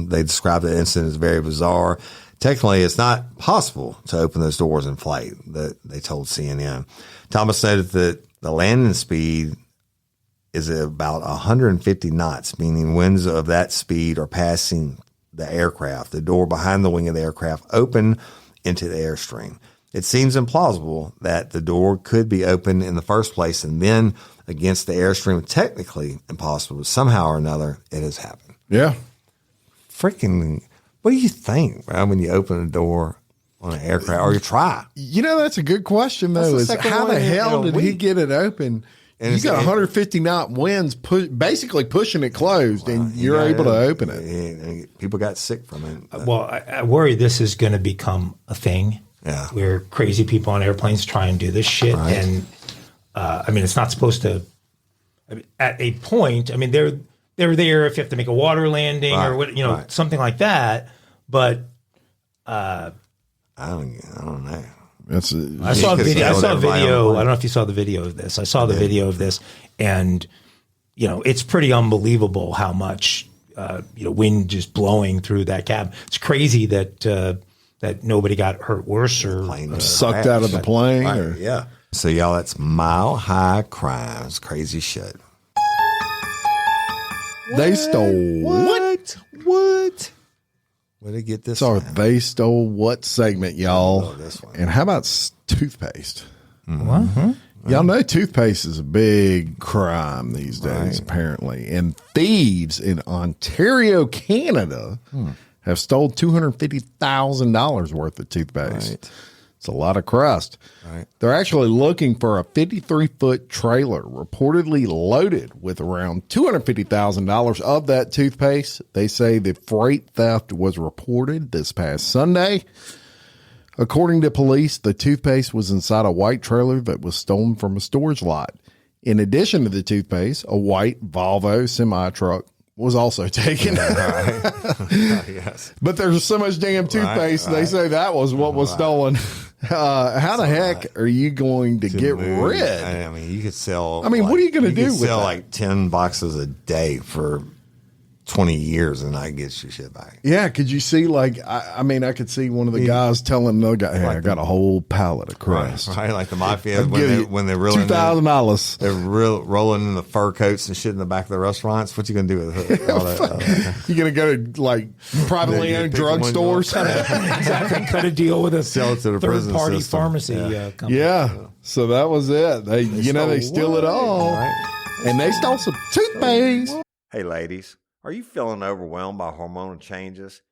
Speaker 3: they described the incident as very bizarre. Technically, it's not possible to open those doors in flight, that they told CNN. Thomas noted that the landing speed is about 150 knots, meaning winds of that speed are passing the aircraft. The door behind the wing of the aircraft opened into the airstream. It seems implausible that the door could be opened in the first place and then against the airstream. Technically impossible, but somehow or another it has happened.
Speaker 2: Yeah.
Speaker 3: Freaking, what do you think, right, when you open a door on an aircraft or you try?
Speaker 2: You know, that's a good question, though. Is how the hell did he get it open? And you got 150 knot winds basically pushing it closed, and you're able to open it.
Speaker 3: And people got sick from it.
Speaker 4: Well, I worry this is going to become a thing where crazy people on airplanes try and do this shit. Right. And I mean, it's not supposed to. I mean, at a point, I mean, they're there if you have to make a water landing or what, something like that. But
Speaker 3: I don't know.
Speaker 4: I saw a video. I don't know if you saw the video of this. I saw the video of this, and it's pretty unbelievable how much wind just blowing through that cabin. It's crazy that nobody got hurt worse or
Speaker 2: sucked out of the plane.
Speaker 3: Right, yeah. So y'all, that's mile high crimes, crazy shit.
Speaker 2: They stole
Speaker 3: what? Where they get this?
Speaker 2: It's our They Stole What segment, y'all.
Speaker 3: This one.
Speaker 2: And how about toothpaste?
Speaker 4: Mm-hmm.
Speaker 2: Y'all know toothpaste is a big crime these days, apparently. And thieves in Ontario, Canada, have stole $250,000 worth of toothpaste.
Speaker 3: Right.
Speaker 2: It's a lot of crust.
Speaker 3: Right.
Speaker 2: They're actually looking for a 53-foot trailer reportedly loaded with around $250,000 of that toothpaste. They say the freight theft was reported this past Sunday. According to police, the toothpaste was inside a white trailer that was stolen from a storage lot. In addition to the toothpaste, a white Volvo semi-truck was also taken.
Speaker 3: Yes.
Speaker 2: But there's so much damn toothpaste, they say that was what was stolen. How the heck are you going to get rid?
Speaker 3: I mean, you could sell.
Speaker 2: I mean, what are you going to do with
Speaker 3: sell
Speaker 2: that?
Speaker 3: like 10 boxes a day for 20 years and I get your shit back.
Speaker 2: Yeah, could you see, I could see one of the guys telling another guy, hey, I got a whole pallet of crust.
Speaker 3: Right, like the mafia when they're rolling
Speaker 2: $2,000.
Speaker 3: They're rolling in the fur coats and shit in the back of the restaurants. What you going to do with it? All that,
Speaker 2: you going to go to privately owned drugstores?
Speaker 4: Exactly. Cut a deal with a
Speaker 3: sell it to the
Speaker 4: third-party
Speaker 3: system.
Speaker 4: pharmacy company.
Speaker 2: Yeah. So that was it. They steal it all.
Speaker 3: Right.
Speaker 2: And they stole some toothpaste.
Speaker 5: Hey, ladies. Are you feeling overwhelmed by hormonal changes?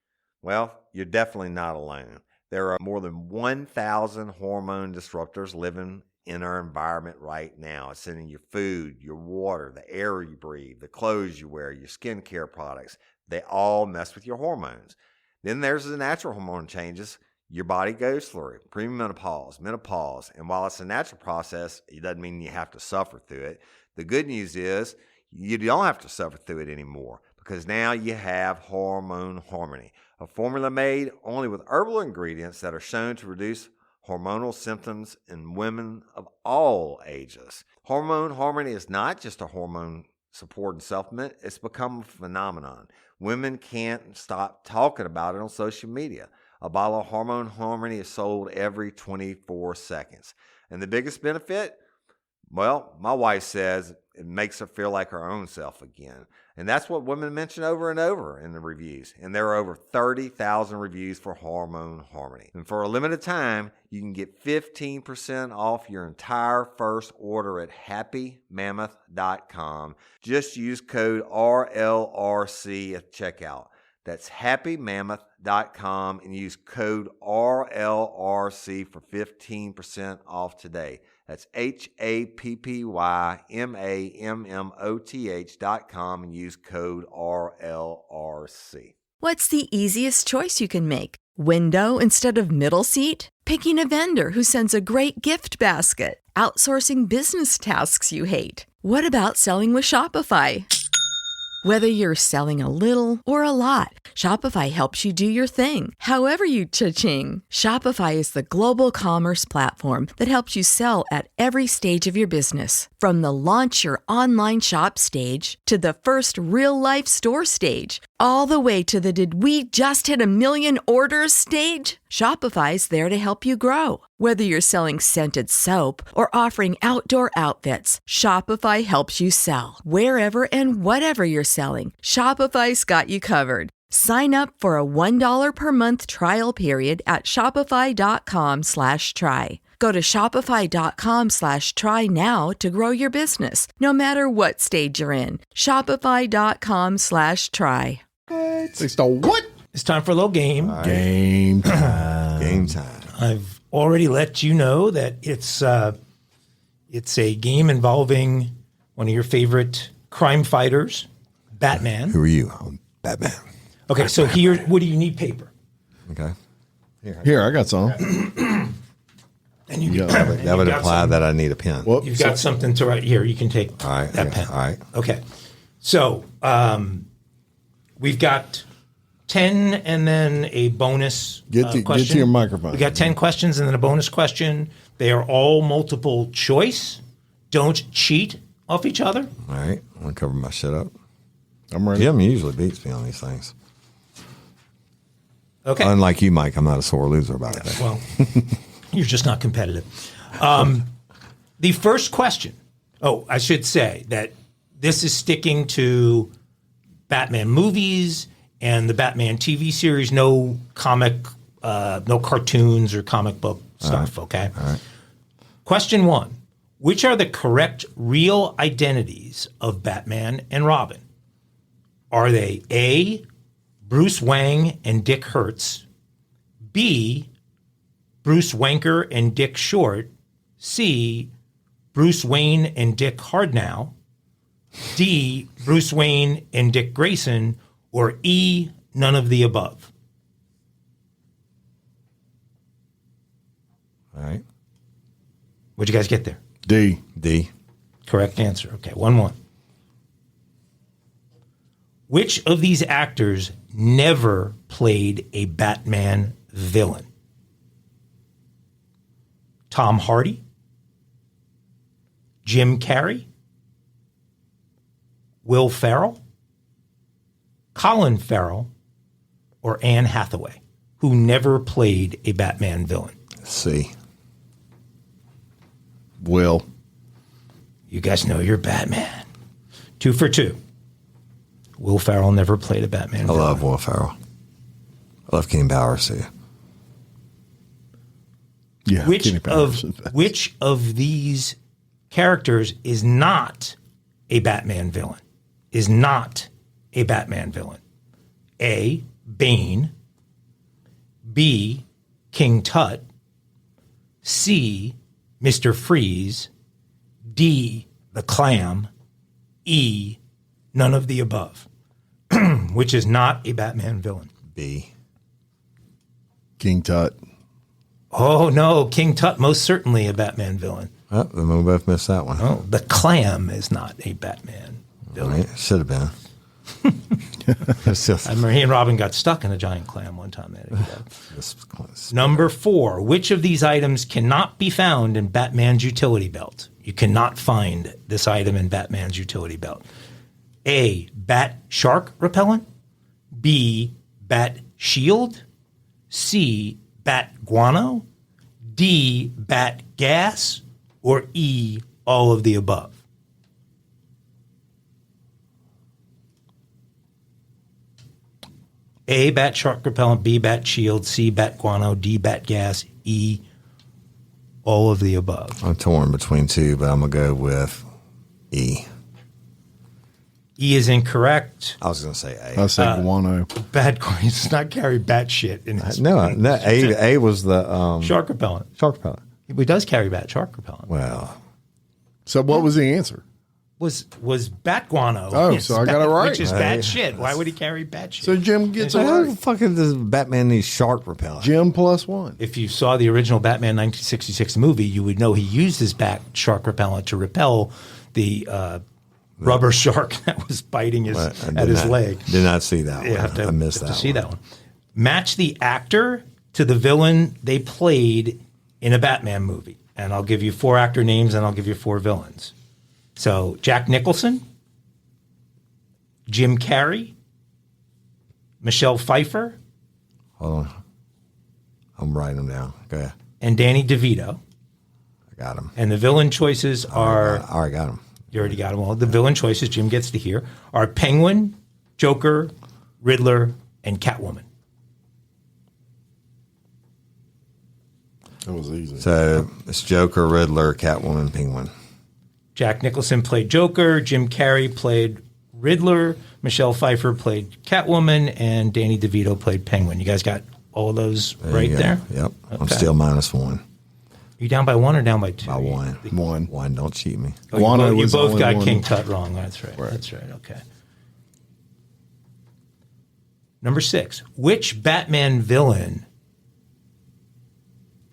Speaker 5: Well, you're definitely not alone. There are more than 1,000 hormone disruptors living in our environment right now. It's in your food, your water, the air you breathe, the clothes you wear, your skincare products. They all mess with your hormones. Then there's the natural hormone changes your body goes through premenopause, menopause, and while it's a natural process, it doesn't mean you have to suffer through it. The good news is you don't have to suffer through it anymore because now you have Hormone Harmony, a formula made only with herbal ingredients that are shown to reduce hormonal symptoms in women of all ages. Hormone Harmony is not just a hormone support and supplement, it's become a phenomenon. Women can't stop talking about it on social media. A bottle of Hormone Harmony is sold every 24 seconds. And the biggest benefit? Well, my wife says it makes her feel like her own self again. And that's what women mention over and over in the reviews. And there are over 30,000 reviews for Hormone Harmony. And for a limited time, you can get 15% off your entire first order at happymammoth.com. Just use code RLRC at checkout. That's happymammoth.com and use code RLRC for 15% off today. That's happymammoth.com and use code RLRC.
Speaker 6: What's the easiest choice you can make? Window instead of middle seat? Picking a vendor who sends a great gift basket? Outsourcing business tasks you hate? What about selling with Shopify? Whether you're selling a little or a lot, Shopify helps you do your thing, however you cha-ching. Shopify is the global commerce platform that helps you sell at every stage of your business. From the launch your online shop stage to the first real-life store stage, all the way to the did we just hit 1 million orders stage. Shopify's there to help you grow. Whether you're selling scented soap or offering outdoor outfits, Shopify helps you sell. Wherever and whatever you're selling, Shopify's got you covered. Sign up for a $1 per month trial period at shopify.com/try. Go to shopify.com/try now to grow your business, no matter what stage you're in. Shopify.com/try.
Speaker 2: What?
Speaker 4: It's time for a little game.
Speaker 2: Game time.
Speaker 3: Game time.
Speaker 4: I've already let you know that it's a game involving one of your favorite crime fighters, Batman.
Speaker 3: Who are you? I'm Batman.
Speaker 4: Okay, so here, what do you need? Paper.
Speaker 3: Okay.
Speaker 2: Here, I got some.
Speaker 4: And you
Speaker 2: Yeah.
Speaker 3: That would imply that I need a pen.
Speaker 2: Whoops.
Speaker 4: You've got something to write here. You can take
Speaker 3: All right.
Speaker 4: that
Speaker 3: yeah,
Speaker 4: pen.
Speaker 3: All right.
Speaker 4: Okay. So we've got 10 and then a bonus question.
Speaker 2: Get to your microphone.
Speaker 4: We got 10 questions and then a bonus question. They are all multiple choice. Don't cheat off each other.
Speaker 3: All right. I'm going to cover my shit up.
Speaker 2: I'm ready.
Speaker 3: Jim usually beats me on these things.
Speaker 4: Okay.
Speaker 3: Unlike you, Mike, I'm not a sore loser about it.
Speaker 4: Well, you're just not competitive. The first question. Oh, I should say that this is sticking to Batman movies and the Batman TV series. No comic, no cartoons or comic book stuff. Okay.
Speaker 3: All right.
Speaker 4: Question 1. Which are the correct real identities of Batman and Robin? Are they A, Bruce Wayne and Dick Hertz, B, Bruce Wanker and Dick Short, C, Bruce Wayne and Dick Hardnow, D, Bruce Wayne and Dick Grayson, or E, none of the above?
Speaker 3: All right.
Speaker 4: What'd you guys get there?
Speaker 2: D.
Speaker 4: Correct answer. Okay, 1-1. Which of these actors never played a Batman villain? Tom Hardy, Jim Carrey, Will Ferrell, Colin Farrell, or Anne Hathaway, who never played a Batman villain?
Speaker 3: C.
Speaker 2: Will.
Speaker 4: You guys know you're Batman. 2 for 2. Will Ferrell never played a Batman
Speaker 3: I
Speaker 4: villain.
Speaker 3: love Will Ferrell. I love Kenny Powers, too.
Speaker 2: Yeah. Kenny Powers.
Speaker 4: Which of these characters is not a Batman villain? Is not a Batman villain? A, Bane, B, King Tut, C, Mr. Freeze, D, the Clam, E, none of the above. Which is not a Batman villain?
Speaker 3: B.
Speaker 2: King Tut.
Speaker 4: Oh, no. King Tut, most certainly a Batman villain.
Speaker 3: Oh, then we both missed that one.
Speaker 4: Oh, the Clam is not a Batman villain.
Speaker 3: Right? Should have been. It's just-
Speaker 4: I remember he and Robin got stuck in a giant clam one time. They had to get out.
Speaker 3: this-
Speaker 4: Number 4, which of these items cannot be found in Batman's utility belt? You cannot find this item in Batman's utility belt. A, bat shark repellent. B, bat shield. C, bat guano. D, bat gas. Or E, all of the above. A, bat shark repellent. B, bat shield. C, bat guano. D, bat gas. E, all of the above.
Speaker 3: I'm torn between two, but I'm going to go with E.
Speaker 4: E is incorrect.
Speaker 3: I was going to say A.
Speaker 2: I say guano.
Speaker 4: Bat guano does not carry bat shit in his
Speaker 3: No, A was the
Speaker 4: shark repellent.
Speaker 3: shark repellent.
Speaker 4: He does carry bat shark repellent.
Speaker 3: Well,
Speaker 2: So what was the answer?
Speaker 4: Was bat guano.
Speaker 2: Oh,
Speaker 4: Yes,
Speaker 2: so I got it right.
Speaker 4: Which is bat shit. Why would he carry bat shit?
Speaker 2: So Jim gets it
Speaker 3: how
Speaker 2: right.
Speaker 3: the fuck does Batman need shark repellent?
Speaker 2: Jim +1.
Speaker 4: If you saw the original Batman 1966 movie, you would know he used his bat shark repellent to repel the rubber shark that was biting at his leg.
Speaker 3: Did not see that
Speaker 4: You
Speaker 3: one.
Speaker 4: have to,
Speaker 3: I missed
Speaker 4: have
Speaker 3: that
Speaker 4: to see
Speaker 3: one.
Speaker 4: that one. Match the actor to the villain they played in a Batman movie. And I'll give you 4 actor names and I'll give you 4 villains. So Jack Nicholson, Jim Carrey, Michelle Pfeiffer,
Speaker 3: Hold on. I'm writing them down. Go ahead.
Speaker 4: and Danny DeVito.
Speaker 3: I got them.
Speaker 4: And the villain choices are,
Speaker 3: I already got them.
Speaker 4: you already got them all. The villain choices Jim gets to hear are Penguin, Joker, Riddler, and Catwoman.
Speaker 2: That was easy.
Speaker 3: So it's Joker, Riddler, Catwoman, Penguin.
Speaker 4: Jack Nicholson played Joker, Jim Carrey played Riddler, Michelle Pfeiffer played Catwoman, and Danny DeVito played Penguin. You guys got all of those right
Speaker 3: you go.
Speaker 4: there?
Speaker 3: Yep. I'm
Speaker 4: Okay.
Speaker 3: still -1.
Speaker 4: You down by 1 or down by 2?
Speaker 3: By 1.
Speaker 2: 1.
Speaker 3: 1. Don't cheat me.
Speaker 4: Oh,
Speaker 2: Guano
Speaker 4: you
Speaker 2: was
Speaker 4: both
Speaker 2: only
Speaker 4: got
Speaker 2: one.
Speaker 4: King Tut wrong. That's right. That's right. Okay. Number 6. Which Batman villain,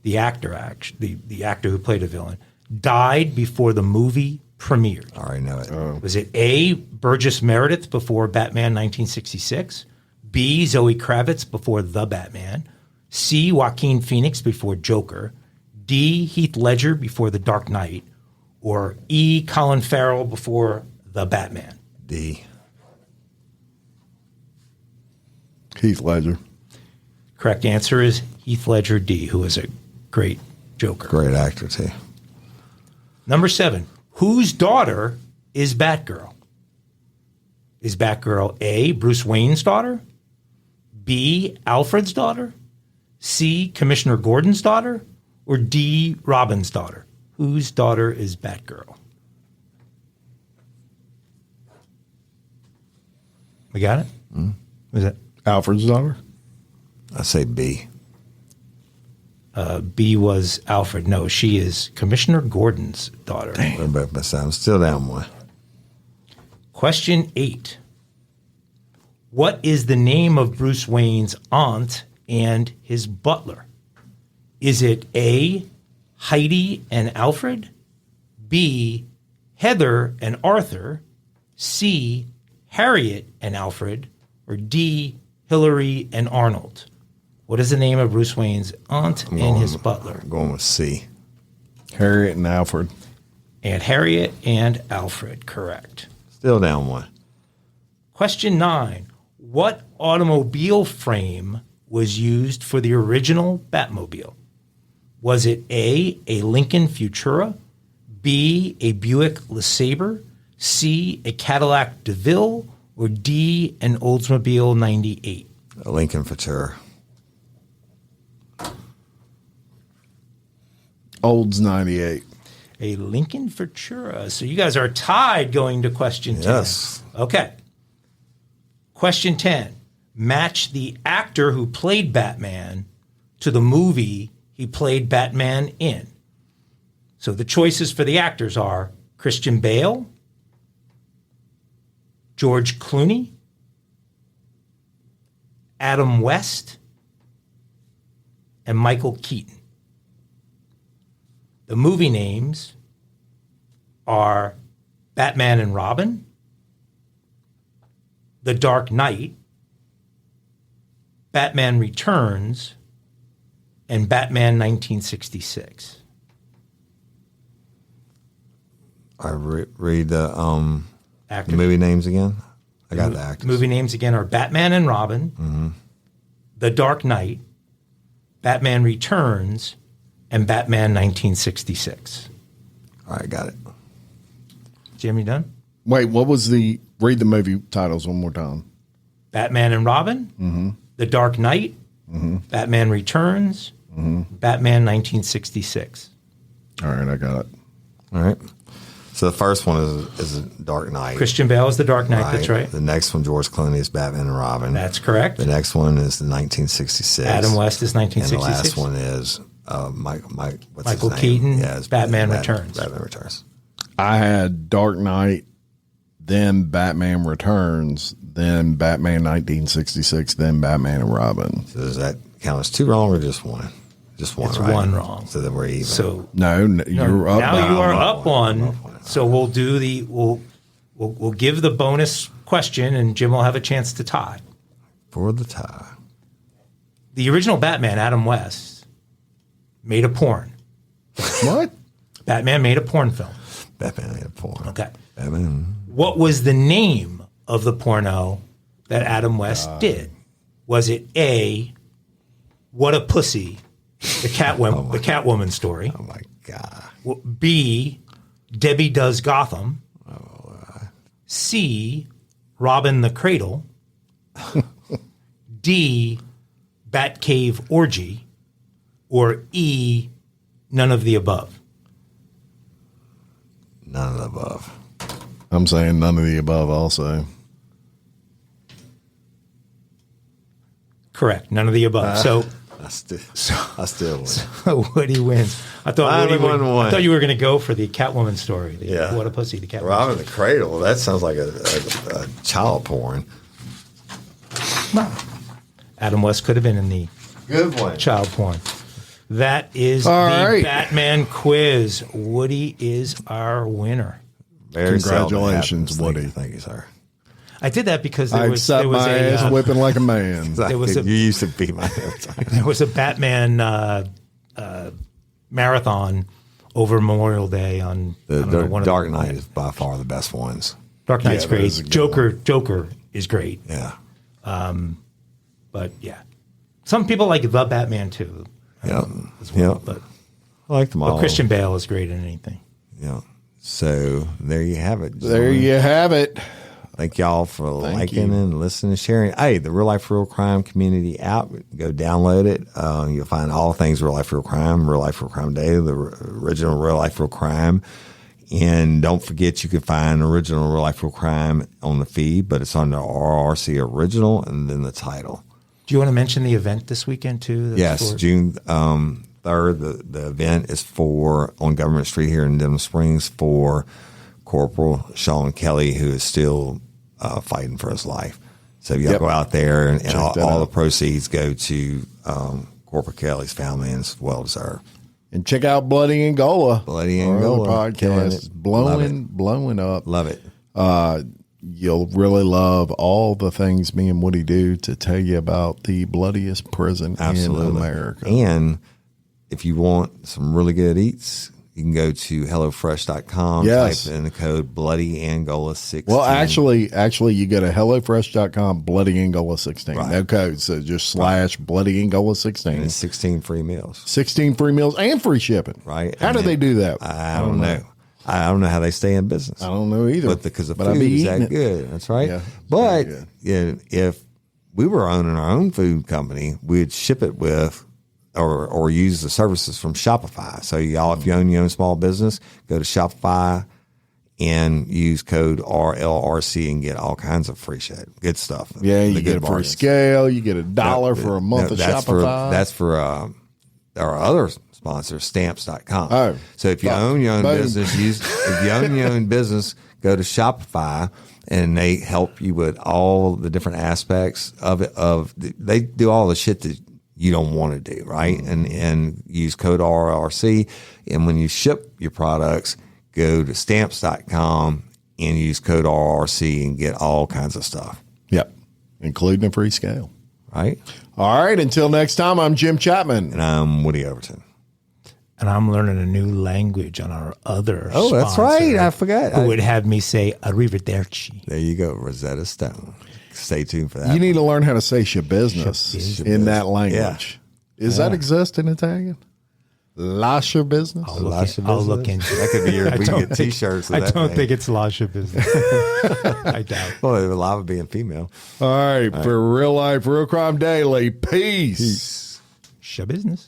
Speaker 4: the actor who played a villain, died before the movie premiered?
Speaker 3: I already know it.
Speaker 4: Was it A, Burgess Meredith before Batman 1966? B, Zoe Kravitz before The Batman? C, Joaquin Phoenix before Joker? D, Heath Ledger before The Dark Knight? Or E, Colin Farrell before The Batman?
Speaker 3: D.
Speaker 2: Heath Ledger.
Speaker 4: Correct answer is Heath Ledger, D, who is a great Joker.
Speaker 3: Great actor, too.
Speaker 4: Number 7, whose daughter is Batgirl? Is Batgirl A, Bruce Wayne's daughter? B, Alfred's daughter? C, Commissioner Gordon's daughter? Or D, Robin's daughter? Whose daughter is Batgirl? We got it? Was that
Speaker 2: Alfred's daughter.
Speaker 3: I say B.
Speaker 4: B was Alfred? No, she is Commissioner Gordon's daughter.
Speaker 3: But I'm still down 1.
Speaker 4: Question 8. What is the name of Bruce Wayne's aunt and his butler? Is it A, Heidi and Alfred? B, Heather and Arthur? C, Harriet and Alfred? Or D, Hillary and Arnold? What is the name of Bruce Wayne's aunt and his butler?
Speaker 3: I'm going with C.
Speaker 2: Harriet and Alfred.
Speaker 4: And Harriet and Alfred, correct.
Speaker 3: Still down 1.
Speaker 4: Question 9. What automobile frame was used for the original Batmobile? Was it A, Lincoln Futura, B, a Buick LeSabre, C, a Cadillac DeVille, or D, an Oldsmobile 98?
Speaker 3: A Lincoln Futura.
Speaker 2: Olds 98.
Speaker 4: A Lincoln Futura. So you guys are tied going to question 10.
Speaker 3: Yes.
Speaker 4: Okay. Question 10. Match the actor who played Batman to the movie he played Batman in. So the choices for the actors are Christian Bale, George Clooney, Adam West, and Michael Keaton. The movie names are Batman and Robin, The Dark Knight, Batman Returns, and Batman 1966.
Speaker 3: I read the
Speaker 4: Actors.
Speaker 3: movie names again. I got the actors.
Speaker 4: Movie names again are Batman and Robin, The Dark Knight, Batman Returns, and Batman 1966.
Speaker 3: All right, got it.
Speaker 4: Jim, you done?
Speaker 2: Wait, what was read the movie titles one more time.
Speaker 4: Batman and Robin, The Dark Knight, Batman Returns, Batman 1966.
Speaker 2: All right, I got it.
Speaker 3: All right. So the first one is Dark Knight.
Speaker 4: Christian Bale is The Dark Knight, that's right.
Speaker 3: The next one, George Clooney, is Batman and Robin.
Speaker 4: That's correct.
Speaker 3: The next one is the 1966.
Speaker 4: Adam West is 1966.
Speaker 3: And the last one is
Speaker 4: Michael Keaton,
Speaker 3: it's
Speaker 4: Batman Returns.
Speaker 3: Batman Returns.
Speaker 2: I had Dark Knight, then Batman Returns, then Batman 1966, then Batman and Robin.
Speaker 3: So does that count as two wrong or just one? Just one,
Speaker 4: It's
Speaker 3: right?
Speaker 4: one wrong.
Speaker 3: So then we're even.
Speaker 4: So
Speaker 2: No, you're up.
Speaker 4: now
Speaker 2: by
Speaker 4: you are
Speaker 2: one.
Speaker 4: up one. So we'll do we'll give the bonus question, and Jim will have a chance to tie.
Speaker 3: For the tie.
Speaker 4: The original Batman, Adam West, made a porn.
Speaker 2: What?
Speaker 4: Batman made a porn film.
Speaker 3: Batman made a porn.
Speaker 4: Okay.
Speaker 3: Batman.
Speaker 4: What was the name of the porno that Adam West did? Was it A, What a Pussy, the Catwoman story?
Speaker 3: Oh my God.
Speaker 4: B, Debbie Does Gotham. C, Robin the Cradle. D, Batcave Orgy. Or E, none of the above.
Speaker 3: None of the above.
Speaker 2: I'm saying none of the above also.
Speaker 4: Correct, none of the above.
Speaker 3: I still win.
Speaker 4: So Woody wins. I thought
Speaker 3: I
Speaker 4: Woody
Speaker 3: won one.
Speaker 4: I thought you were going to go for the Catwoman story.
Speaker 3: Yeah.
Speaker 4: What a Pussy, the Catwoman.
Speaker 3: Robin the Cradle. That sounds like a child porn.
Speaker 4: Well, Adam West could have been in the
Speaker 3: Good one.
Speaker 4: child porn. That is
Speaker 2: All
Speaker 4: the
Speaker 2: right.
Speaker 4: Batman quiz. Woody is our winner.
Speaker 3: Very
Speaker 2: Congratulations,
Speaker 3: seldom
Speaker 2: Woody.
Speaker 3: happens. Thank you, sir.
Speaker 4: I did that because
Speaker 2: I
Speaker 4: there was
Speaker 2: accept my ass whipping like a man.
Speaker 4: There was a-
Speaker 3: you used to beat my ass.
Speaker 4: there was a Batman marathon over Memorial Day on I don't know, one of
Speaker 3: Dark Knight is by far the best ones.
Speaker 4: Dark Knight's
Speaker 2: Yeah, that
Speaker 4: great.
Speaker 2: is a good
Speaker 4: Joker is great.
Speaker 3: Yeah.
Speaker 4: But yeah, some people like the Batman too.
Speaker 3: Yeah.
Speaker 4: As well,
Speaker 3: Yeah.
Speaker 4: but
Speaker 3: I like them all.
Speaker 4: Christian Bale is great in anything.
Speaker 3: Yeah. So there you have it.
Speaker 2: There you have it.
Speaker 3: Thank y'all for liking
Speaker 2: you.
Speaker 3: and listening and sharing. Hey, the Real Life Real Crime community app, go download it. You'll find all things Real Life Real Crime, Real Life Real Crime Day, the original Real Life Real Crime. And don't forget, you can find original Real Life Real Crime on the feed, but it's on the RLRC original and then the title.
Speaker 4: Do you want to mention the event this weekend too?
Speaker 3: Yes, June 3rd. The event is on Government Street here in Denham Springs for Corporal Sean Kelly, who is still fighting for his life. So y'all go out there, and all the proceeds go to Corporal Kelly's family, and it's well deserved.
Speaker 2: And check out Bloody Angola.
Speaker 3: Bloody
Speaker 2: Our
Speaker 3: Angola.
Speaker 2: other
Speaker 3: Killing
Speaker 2: podcast.
Speaker 3: it.
Speaker 2: Blowing up.
Speaker 3: Love it.
Speaker 2: You'll really love all the things me and Woody do to tell you about the bloodiest prison
Speaker 3: Absolutely.
Speaker 2: in America.
Speaker 3: And if you want some really good eats, you can go to HelloFresh.com.
Speaker 2: Yes.
Speaker 3: Type in the code Bloody Angola 16.
Speaker 2: Well, actually, you go to HelloFresh.com, Bloody Angola 16.
Speaker 3: Right.
Speaker 2: No code. So just slash Bloody Angola
Speaker 3: and
Speaker 2: 16.
Speaker 3: it's 16 free meals.
Speaker 2: 16 free meals and free shipping.
Speaker 3: Right.
Speaker 2: How
Speaker 3: And
Speaker 2: do they do that?
Speaker 3: I don't know. I don't know how they stay in business.
Speaker 2: I don't know either.
Speaker 3: But because the
Speaker 2: But I
Speaker 3: food
Speaker 2: be
Speaker 3: is
Speaker 2: eating
Speaker 3: that
Speaker 2: it.
Speaker 3: good. That's right.
Speaker 2: Yeah, it's
Speaker 3: but
Speaker 2: very
Speaker 3: if we were owning our own food company, we'd ship it with or use the services from Shopify. So y'all, if you own your own small business, go to Shopify and use code RLRC and get all kinds of free shit. Good stuff.
Speaker 2: Yeah, you
Speaker 3: The
Speaker 2: get
Speaker 3: good
Speaker 2: a free
Speaker 3: bargains.
Speaker 2: scale. You get $1 for a month of
Speaker 3: that's
Speaker 2: Shopify.
Speaker 3: That's for our other sponsor, Stamps.com.
Speaker 2: Oh.
Speaker 3: So if you own your own
Speaker 2: Boom.
Speaker 3: business, if you own your own business, go to Shopify, and they help you with all the different aspects of it. They do all the shit that you don't want to do, right? And use code RLRC. And when you ship your products, go to stamps.com and use code RLRC and get all kinds of stuff.
Speaker 2: Yep. Including a free scale.
Speaker 3: Right?
Speaker 2: All right. Until next time, I'm Jim Chapman.
Speaker 3: And I'm Woody Overton.
Speaker 4: And I'm learning a new language on our other
Speaker 3: Oh, that's
Speaker 4: sponsor,
Speaker 3: right. I forgot.
Speaker 4: Who would have me say arrivederci.
Speaker 3: There you go, Rosetta Stone. Stay tuned for that.
Speaker 2: You need to learn how to say shabusiness in that language. Does that exist in Italian? Lascia business?
Speaker 4: I'll look into it.
Speaker 3: That could be your. We can get T-shirts. With
Speaker 4: I
Speaker 3: that
Speaker 4: don't
Speaker 3: name.
Speaker 4: think it's lascia business. I doubt.
Speaker 3: Well, a lot of being female.
Speaker 2: All right. For Real Life, Real Crime Daily, peace.
Speaker 4: Shabusiness.